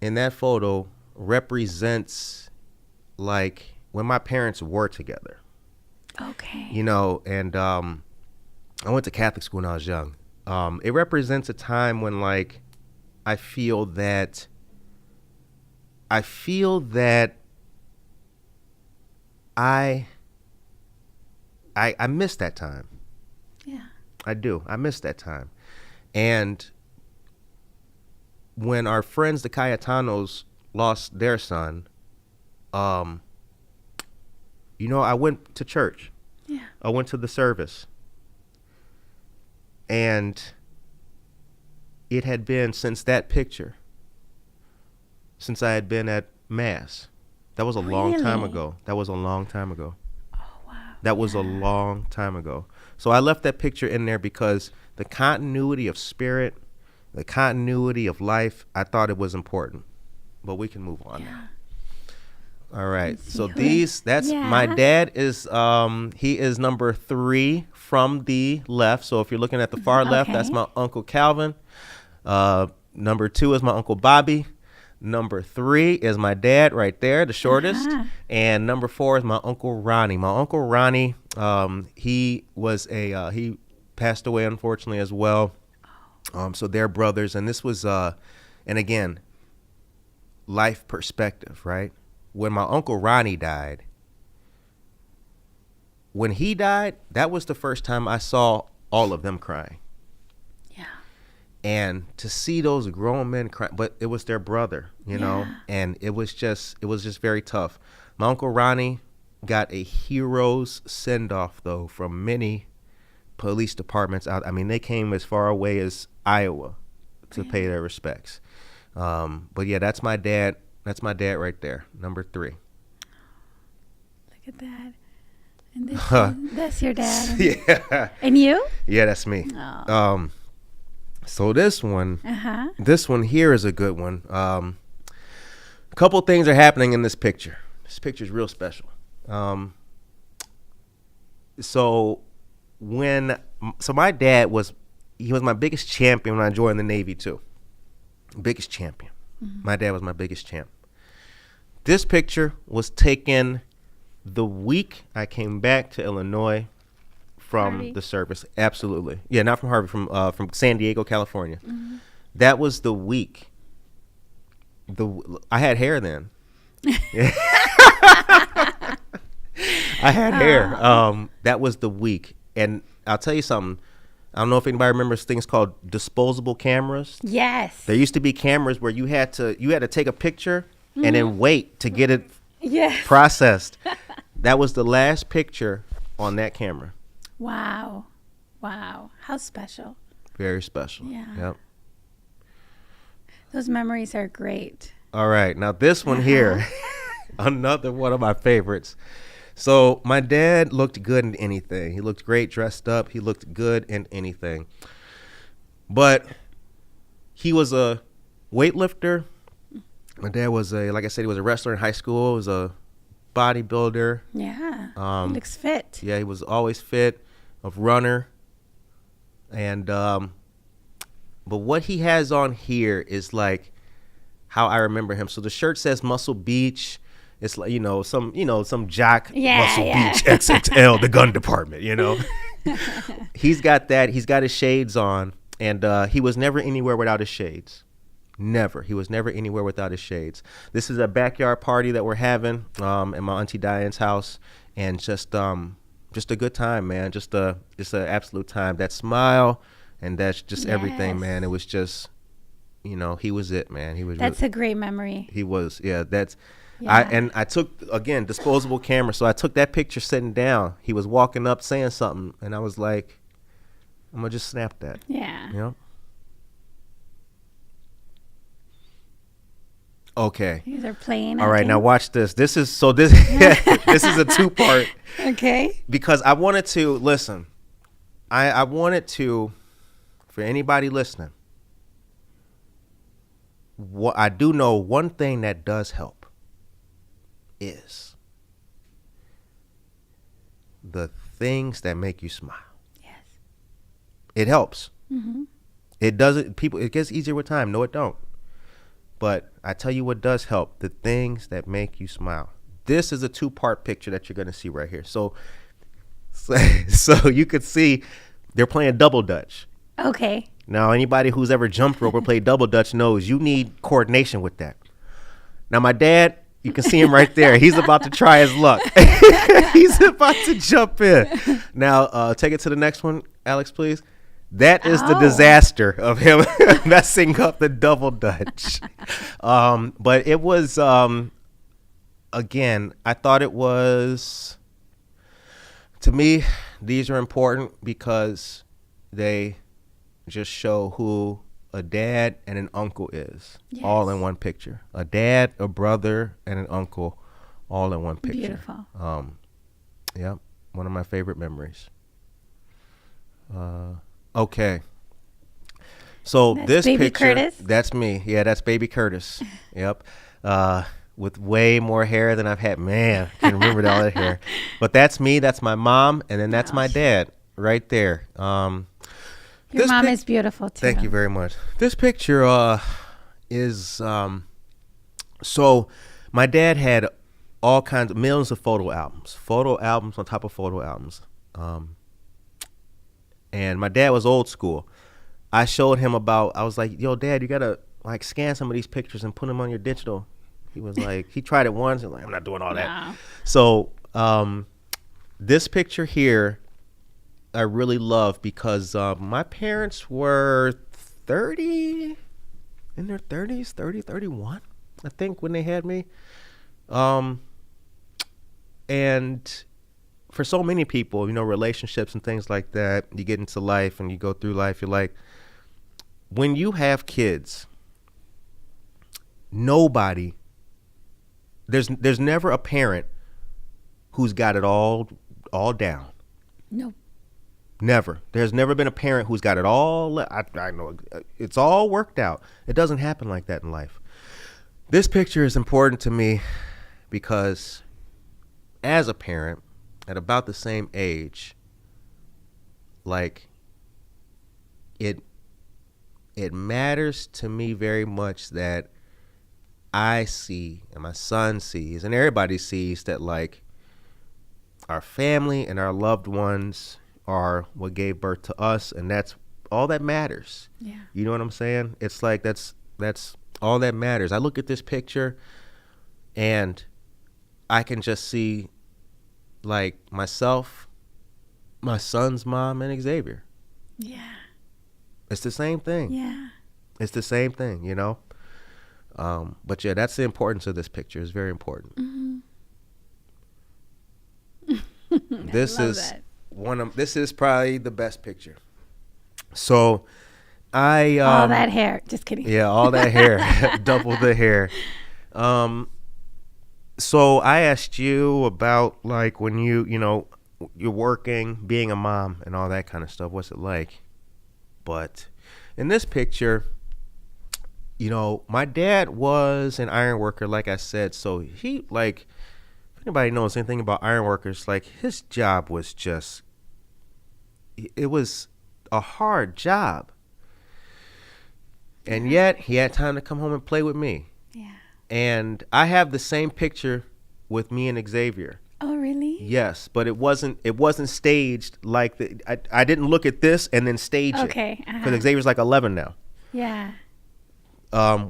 in that photo represents, like, when my parents were together. Okay. You know, and I went to Catholic school when I was young. It represents a time when, like, I feel that I miss that time. Yeah. I do. I miss that time. And when our friends, the Cayetanos, lost their son, you know, I went to church. Yeah. I went to the service. And it had been since that picture, since I had been at Mass. That was a long time Really? ago. That was a long time ago. Oh, wow. That was a long time ago. So I left that picture in there because the continuity of spirit, the continuity of life. I thought it was important, but we can move on now. All right. So my dad is, he is number 3 from the left. So if you're looking at the far left, that's my Uncle Calvin. Number 2 is my Uncle Bobby. Number 3 is my dad right there, the shortest. And number 4 is my Uncle Ronnie. My Uncle Ronnie, he passed away, unfortunately, as well. So they're brothers. And this was, and again, life perspective, right? When my Uncle Ronnie died, that was the first time I saw all of them crying. Yeah. And to see those grown men cry, but it was their brother, you know, and it was just very tough. My Uncle Ronnie got a hero's send-off, though, from many police departments out. I mean, they came as far away as Iowa to pay their respects. But yeah, that's my dad. That's my dad right there, number 3. Look at that. And that's your dad. Yeah. And you? Yeah, that's me. Oh. So this one here is a good one. A couple things are happening in this picture. This picture is real special. So my dad was my biggest champion when I joined the Navy too. Biggest champion. My dad was my biggest champ. This picture was taken the week I came back to Illinois from Harvey. the service. Absolutely. Yeah, not from Harvey, from San Diego, California. That was the week. I had hair then. I had hair. That was the week. And I'll tell you something. I don't know if anybody remembers things called disposable cameras. Yes. There used to be cameras where you had to take a picture and then wait to get it processed. That was the last picture on that camera. Wow. How special. Very special. Yeah. Yep. Those memories are great. All right. Now this one here, another one of my favorites. So my dad looked good in anything. He looked great dressed up. He looked good in anything. But he was a weightlifter. My dad was like I said, he was a wrestler in high school. He was a bodybuilder. Yeah. He looks fit. Yeah, he was always fit, a runner. And, but what he has on here is like how I remember him. So the shirt says Muscle Beach. It's like, some jock Muscle Beach XXL, the gun department, He's got that. He's got his shades on, and he was never anywhere without his shades. Never. He was never anywhere without his shades. This is a backyard party that we're having in my Auntie Diane's house, and just a good time, man. Just an absolute time. That smile, and that's just everything, man. It was just, he was it, man. He was. That's a great memory. He was, yeah. I took, again, disposable camera. So I took that picture sitting down. He was walking up saying something, and I was like, I'm going to just snap that. Yeah. Okay. These are playing. All right, now watch this. This is a 2-part. Okay. Because I wanted to, listen, I wanted to, for anybody listening, what I do know, one thing that does help is the things that make you smile. Yes. It helps. It doesn't, it gets easier with time. No, it don't. But I tell you what does help, the things that make you smile. This is a 2-part picture that you're going to see right here. So you could see they're playing double dutch. Okay. Now, anybody who's ever jumped rope or played double dutch knows you need coordination with that. Now, my dad, you can see him right there. He's about to try his luck. He's about to jump in. Now, take it to the next one, Alex, please. That is the disaster of him messing up the double dutch. But it was, again, I thought it was, to me, these are important because they just show who a dad and an uncle is, all in one picture. A dad, a brother, and an uncle, all in one picture. Beautiful. Yep, one of my favorite memories. Okay. So That's this baby picture, Curtis? that's me. Yeah, that's baby Curtis. Yep. With way more hair than I've had. Man, I can't remember all that hair. But that's me. That's my mom, and then that's my dad right there. Your This mom pic- is beautiful too. Thank you very much. This picture is so my dad had all kinds of millions of photo albums on top of photo albums. And my dad was old school. I showed him I was like, yo, Dad, you gotta like scan some of these pictures and put them on your digital. He was like, he tried it once and like, I'm not doing all that. No. So this picture here I really love because my parents were 30, in their 30s, 30, 31, I think, when they had me. And for so many people, relationships and things like that, you get into life and you go through life, you're like, when you have kids, there's never a parent who's got it all down. No. Never. There's never been a parent who's got it all. I know it's all worked out. It doesn't happen like that in life. This picture is important to me because as a parent at about the same age, like it matters to me very much that I see and my son sees and everybody sees that like our family and our loved ones are what gave birth to us, and that's all that matters. Yeah. You know what I'm saying? It's like that's all that matters. I look at this picture and I can just see like myself, my son's mom, and Xavier. Yeah. It's the same thing. Yeah. It's the same thing, But yeah, that's the importance of this picture. It's very important. Mm-hmm. This I love is that. this is probably the best picture. So I all that hair. Just kidding. Yeah, all that hair. Double the hair. So I asked you about like when you're working, being a mom and all that kind of stuff. What's it like? But in this picture, my dad was an iron worker, like I said. So he like, if anybody knows anything about iron workers, like his job was it was a hard job. And yet he had time to come home and play with me. Yeah. And I have the same picture with me and Xavier. Oh, really? Yes, but it wasn't staged like I didn't look at this and then stage it. Okay. Because Xavier's like 11 now. Yeah.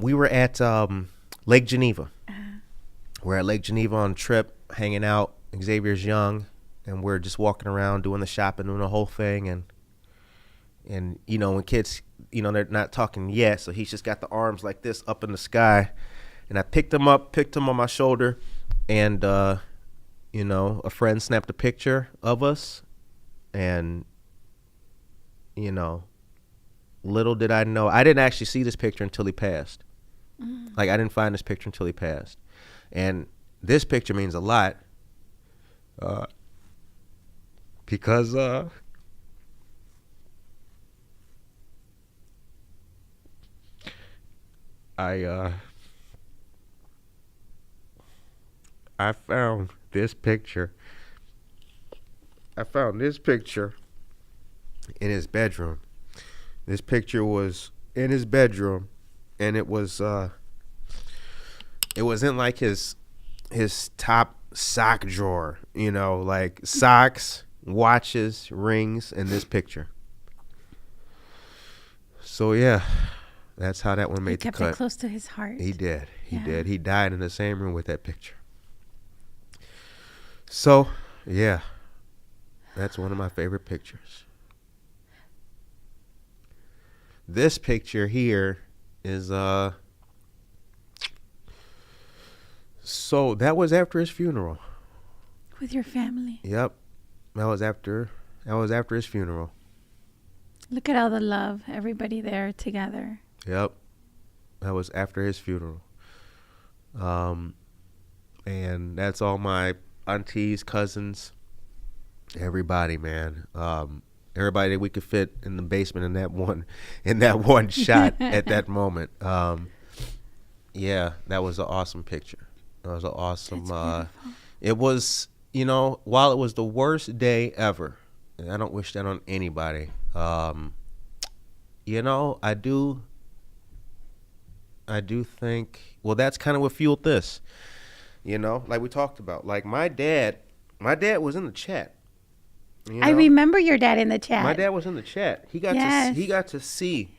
We were at Lake Geneva. We're at Lake Geneva on a trip, hanging out. Xavier's young, and we're just walking around doing the shopping, doing the whole thing. And when kids, they're not talking yet, so he's just got the arms like this up in the sky. And I picked him on my shoulder, and a friend snapped a picture of us, and little did I know, I didn't actually see this picture until he passed. Like I didn't find this picture until he passed, and this picture means a lot, because I found this picture. I found this picture in his bedroom. This picture was in his bedroom, and it was in like his top sock drawer, like socks, watches, rings, and this picture. So yeah, that's how that one made the cut. He kept it close to his heart. He did. He Yeah. did. He died in the same room with that picture. So, yeah, that's one of my favorite pictures. This picture here is, so that was after his funeral. With your family. Yep. That was after his funeral. Look at all the love. Everybody there together. Yep. That was after his funeral. And that's all my aunties, cousins, everybody, man. everybody that we could fit in the basement in that one shot at that moment. Yeah, that was an awesome picture. That was an awesome. It was, while it was the worst day ever, and I don't wish that on anybody. I do think, well, that's kind of what fueled this. Like we talked about. Like my dad was in the chat. I remember your dad in the chat. My dad was in the chat. He got to see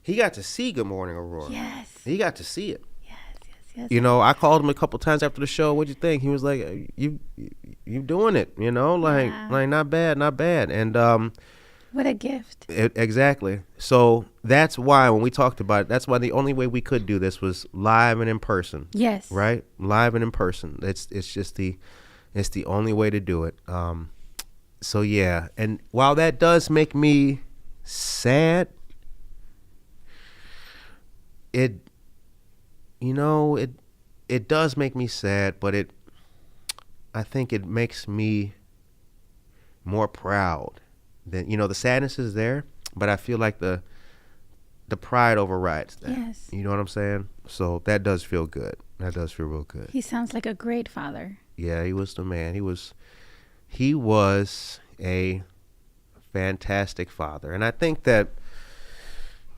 Good Morning Aurora. Yes. He got to see it. Yes. I called him a couple times after the show. What'd you think? He was like, "You doing it? Like not bad." And what a gift. Exactly. So that's why when we talked about it, that's why the only way we could do this was live and in person. Yes. Right? Live and in person. It's just the only way to do it. So yeah, and while that does make me sad, it does make me sad, but I think it makes me more proud. That the sadness is there, but I feel like the pride overrides that. Yes. You know what I'm saying? So that does feel good. That does feel real good. He sounds like a great father. Yeah, he was the man. He was a fantastic father. And I think that,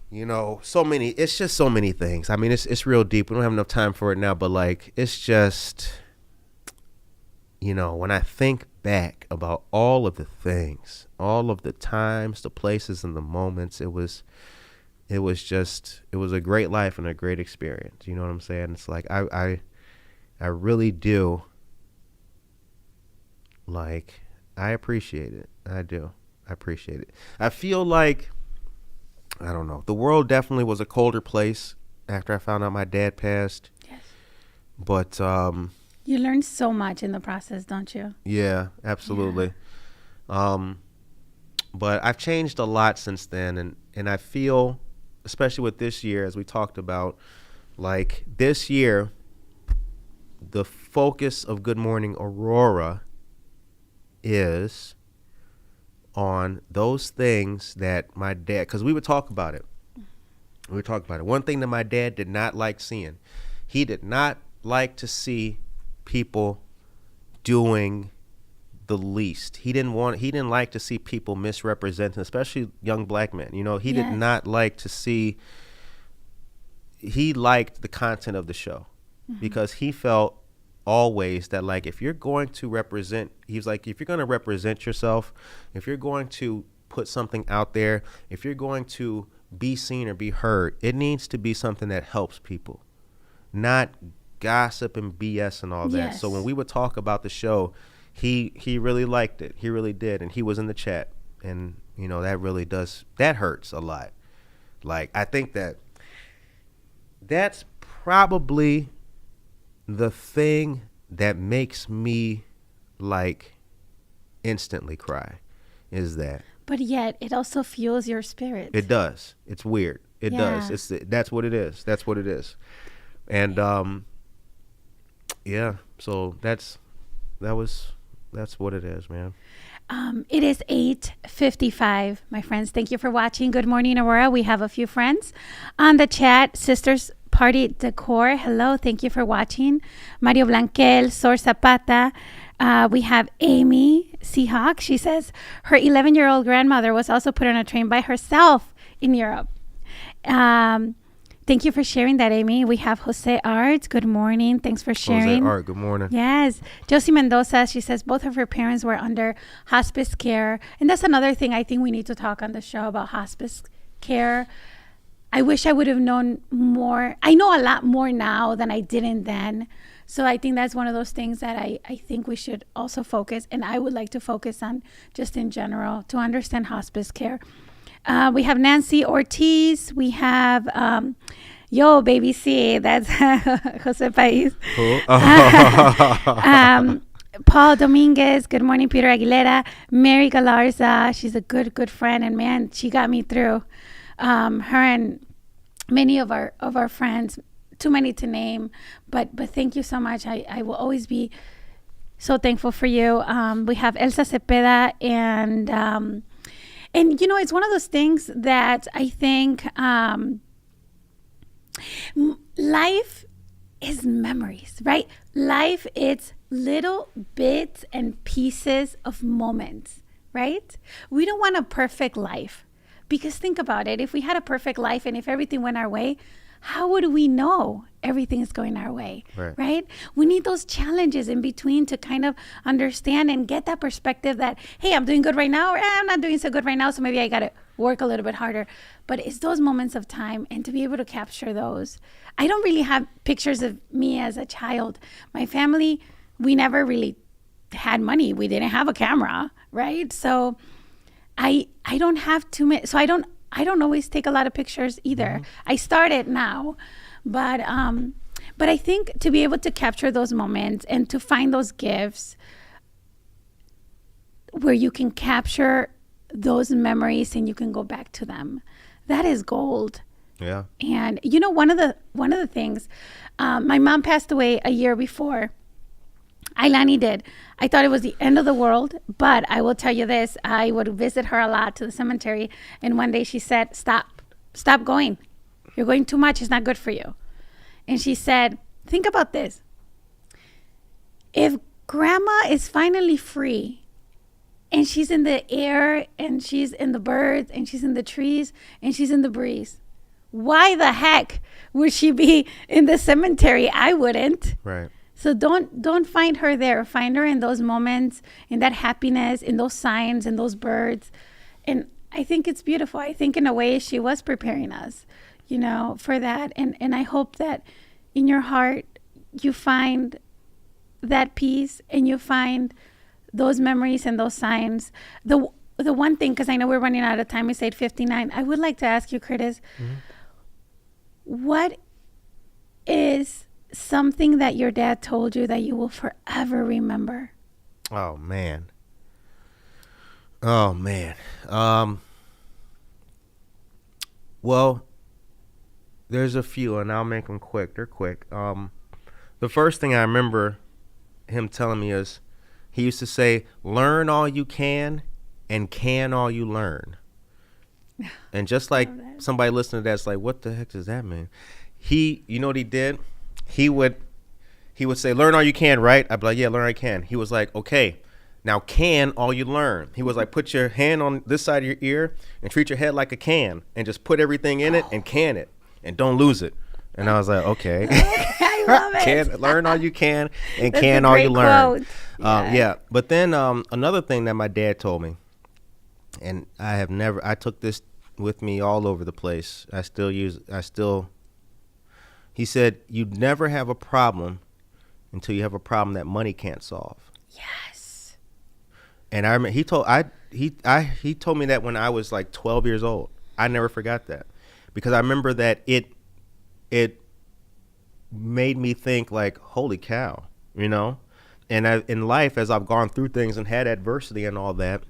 it's just so many things. I mean, it's real deep. We don't have enough time for it now, but like, it's just, when I think back about all of the things, all of the times, the places and the moments, it was a great life and a great experience. You know what I'm saying? It's like, I really do. Like, I appreciate it. I do. I appreciate it. I feel like, I don't know, the world definitely was a colder place after I found out my dad passed. Yes. But you learn so much in the process, don't you? Yeah, absolutely. Yeah. But I've changed a lot since then, and I feel, especially with this year, as we talked about, like this year, the focus of Good Morning Aurora is on those things that my dad, because we would talk about it. One thing that my dad did not like seeing, he did not like to see people doing the least. He didn't like to see people misrepresenting, especially young black men. He did not like to see, he liked the content of the show because he felt always that, like, if you're going to represent, he was like, if you're going to represent yourself, if you're going to put something out there, if you're going to be seen or be heard, it needs to be something that helps people, not gossip and BS and all that. Yes. So when we would talk about the show, he really liked it. He really did. And he was in the chat. And, that hurts a lot. Like, I think that's probably the thing that makes me, like, instantly cry is that. But yet, it also fuels your spirit. It does. It's weird. It does. That's what it is. That's what it is. And, yeah, so that's what it is, man. It is 8:55, my friends. Thank you for watching Good Morning Aurora. We have a few friends on the chat. Sisters Party Decor, hello. Thank you for watching. Mario Blanquel, Sor Zapata. We have Amy Seahawk. She says her 11-year-old grandmother was also put on a train by herself in Europe. Thank you for sharing that, Amy. We have Jose Art. Good morning. Thanks for sharing. Jose Art, good morning. Yes. Josie Mendoza, she says both of her parents were under hospice care. And that's another thing I think we need to talk on the show about hospice care. I wish I would have known more. I know a lot more now than I didn't then. So I think that's one of those things that I think we should also focus, and I would like to focus on just in general to understand hospice care. We have Nancy Ortiz. We have Yo Baby C. That's Jose Pais. Paul Dominguez. Good morning, Peter Aguilera. Mary Galarza. She's a good friend, and man, she got me through. Her and many of our friends. Too many to name, but thank you so much. I will always be so thankful for you. We have Elsa Cepeda and And, it's one of those things that I think life is memories, right? Life, it's little bits and pieces of moments, right? We don't want a perfect life, because think about it. If we had a perfect life and if everything went our way, how would we know everything is going our way, right? We need those challenges in between to kind of understand and get that perspective that, hey, I'm doing good right now, or I'm not doing so good right now, so maybe I got to work a little bit harder. But it's those moments of time, and to be able to capture those. I don't really have pictures of me as a child. My family, we never really had money. We didn't have a camera, right? So I don't have too many. So I don't always take a lot of pictures either. I started now, but I think to be able to capture those moments and to find those gifts where you can capture those memories and you can go back to them, that is gold. Yeah. And one of the things, my mom passed away a year before Ailani did. I thought it was the end of the world, but I will tell you this, I would visit her a lot to the cemetery, and one day she said, stop going. You're going too much. It's not good for you. And she said, think about this. If grandma is finally free and she's in the air and she's in the birds and she's in the trees and she's in the breeze, why the heck would she be in the cemetery? I wouldn't. Right. So don't find her there. Find her in those moments, in that happiness, in those signs, in those birds. And I think it's beautiful. I think in a way she was preparing us, for that. And I hope that in your heart you find that peace and you find those memories and those signs. The one thing, because I know we're running out of time, it's 8:59. I would like to ask you, Curtis, what is something that your dad told you that you will forever remember? Oh man. Well, there's a few, and I'll make them quick. They're quick. The first thing I remember him telling me is, he used to say, learn all you can and can all you learn. And just like somebody listening to that's like, what the heck does that mean? You know what he did? He would say, learn all you can, right? I'd be like, yeah, learn all you can. He was like, okay, now can all you learn. He was like, put your hand on this side of your ear and treat your head like a can and just put everything in it and can it and don't lose it. And I was like, okay. I love it. Learn all you can and That's can a all you great learn. quote. Yeah. But then another thing that my dad told me, and I took this with me all over the place. He said, you'd never have a problem until you have a problem that money can't solve. Yes. And I remember he told me that when I was like 12 years old. I never forgot that, because I remember that it made me think like, holy cow, And in life, as I've gone through things and had adversity and all that,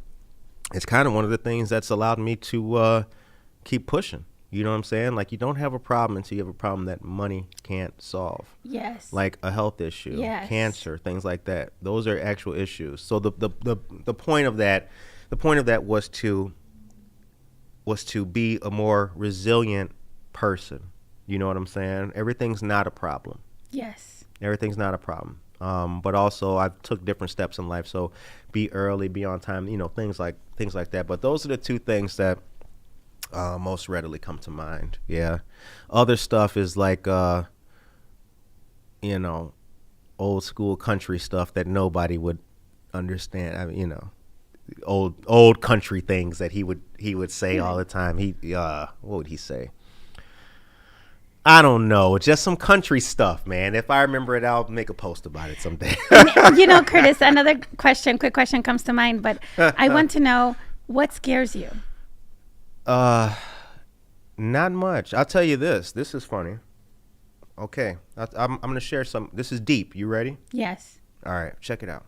it's kind of one of the things that's allowed me to keep pushing. You know what I'm saying? Like, you don't have a problem until you have a problem that money can't solve. Yes. Like a health issue, Yes. cancer, things like that. Those are actual issues. So the point of that was to be a more resilient person. You know what I'm saying? Everything's not a problem. Yes. Everything's not a problem. But also I've took different steps in life. So be early, be on time, things like that. But those are the two things that most readily come to mind. Yeah. Other stuff is like, old school country stuff that nobody would understand. I mean, old country things that he would say all the time. What would he say? I don't know. Just some country stuff, man. If I remember it, I'll make a post about it someday. Curtis, another quick question comes to mind, but I want to know, what scares you? Not much. I'll tell you this. This is funny. Okay. I'm going to share some. This is deep. You ready? Yes. All right. Check it out.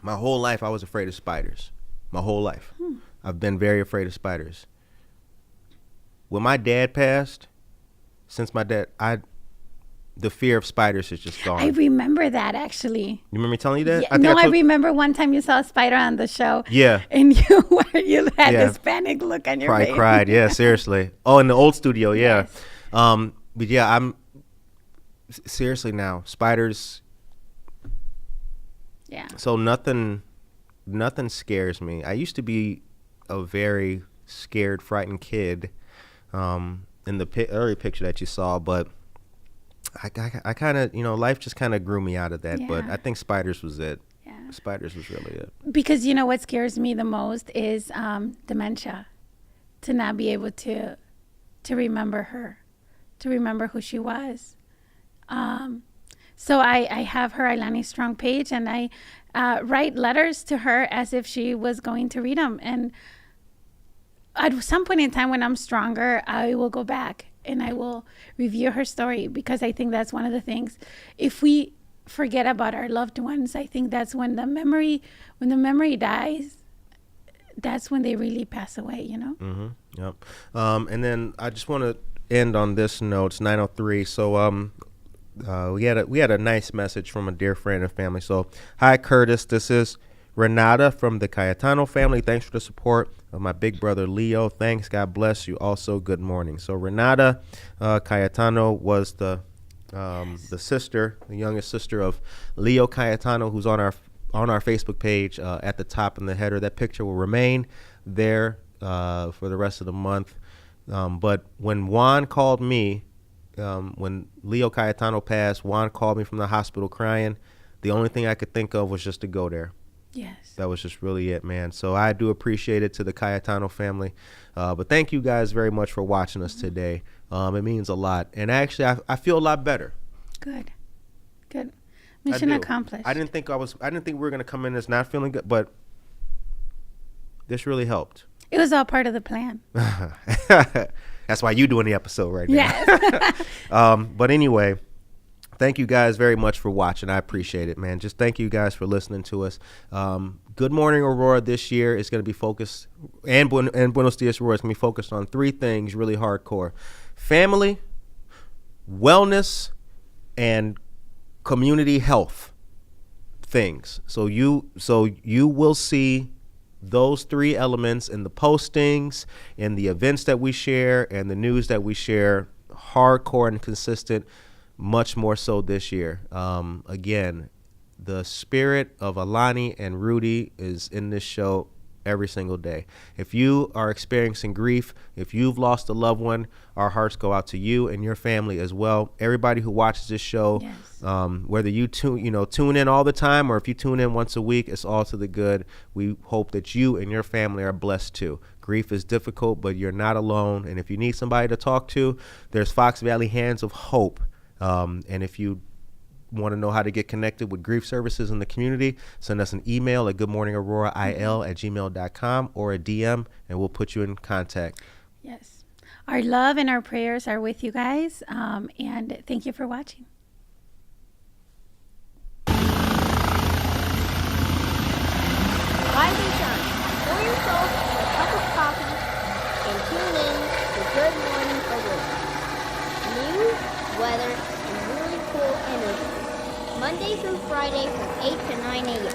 My whole life, I was afraid of spiders. My whole life. I've been very afraid of spiders. When my dad passed, since my dad, the fear of spiders is just gone. I remember that, actually. You remember me telling you that? Yeah, I remember one time you saw a spider on the show. Yeah. And you had this panic look on your face. Cried. Yeah, seriously. Oh, in the old studio. Yeah. Yes. But yeah, I'm seriously now. Spiders. Yeah. So nothing scares me. I used to be a very scared, frightened kid in the early picture that you saw, but I kind of, life just kind of grew me out of that. But Yeah. I think spiders was it. Yeah. Spiders was really it. Because what scares me the most is dementia. To not be able to remember her, to remember who she was. So I have her Ailani Strong page, and I write letters to her as if she was going to read them. And at some point in time when I'm stronger, I will go back and I will review her story, because I think that's one of the things. If we forget about our loved ones, I think that's when the memory dies, that's when they really pass away, Mm-hmm. Yep. And then I just want to end on this note. It's 9:03. So we had a nice message from a dear friend and family. So, hi Curtis, this is Renata from the Cayetano family. Thanks for the support of my big brother Leo. Thanks. God bless you. Also, good morning. So Renata Cayetano was the sister, the youngest sister of Leo Cayetano, who's on our Facebook page at the top in the header. That picture will remain there for the rest of the month. But when Juan called me, when Leo Cayetano passed, Juan called me from the hospital crying. The only thing I could think of was just to go there. Yes. That was just really it, man. So I do appreciate it to the Cayetano family. But thank you guys very much for watching us today. It means a lot. And actually, I feel a lot better. Good. Mission accomplished. I didn't think we were going to come in as not feeling good, but this really helped. It was all part of the plan. That's why you're doing the episode right now. Yes. But anyway, thank you guys very much for watching. I appreciate it, man. Just thank you guys for listening to us. Good Morning Aurora this year is going to be focused, and Buenos Dias Aurora is going to be focused on three things really hardcore: family, wellness, and community health things. So you will see those three elements in the postings, in the events that we share, and the news that we share, hardcore and consistent, much more so this year. Again, the spirit of Ailani and Rudy is in this show every single day. If you are experiencing grief, if you've lost a loved one, our hearts go out to you and your family as well. Everybody who watches this show, Yes. whether you tune in all the time or if you tune in once a week, it's all to the good. We hope that you and your family are blessed too. Grief is difficult, but you're not alone. And if you need somebody to talk to, there's Fox Valley Hands of Hope. And if you want to know how to get connected with grief services in the community, send us an email at goodmorningaurora@gmail.com or a DM, and we'll put you in contact. Yes. Our love and our prayers are with you guys. And thank you for watching. Rise and shine. Pour yourself a cup of coffee and tune in to Good Morning Aurora. News, weather, and really cool interviews. Monday through Friday from 8 to 9 a.m.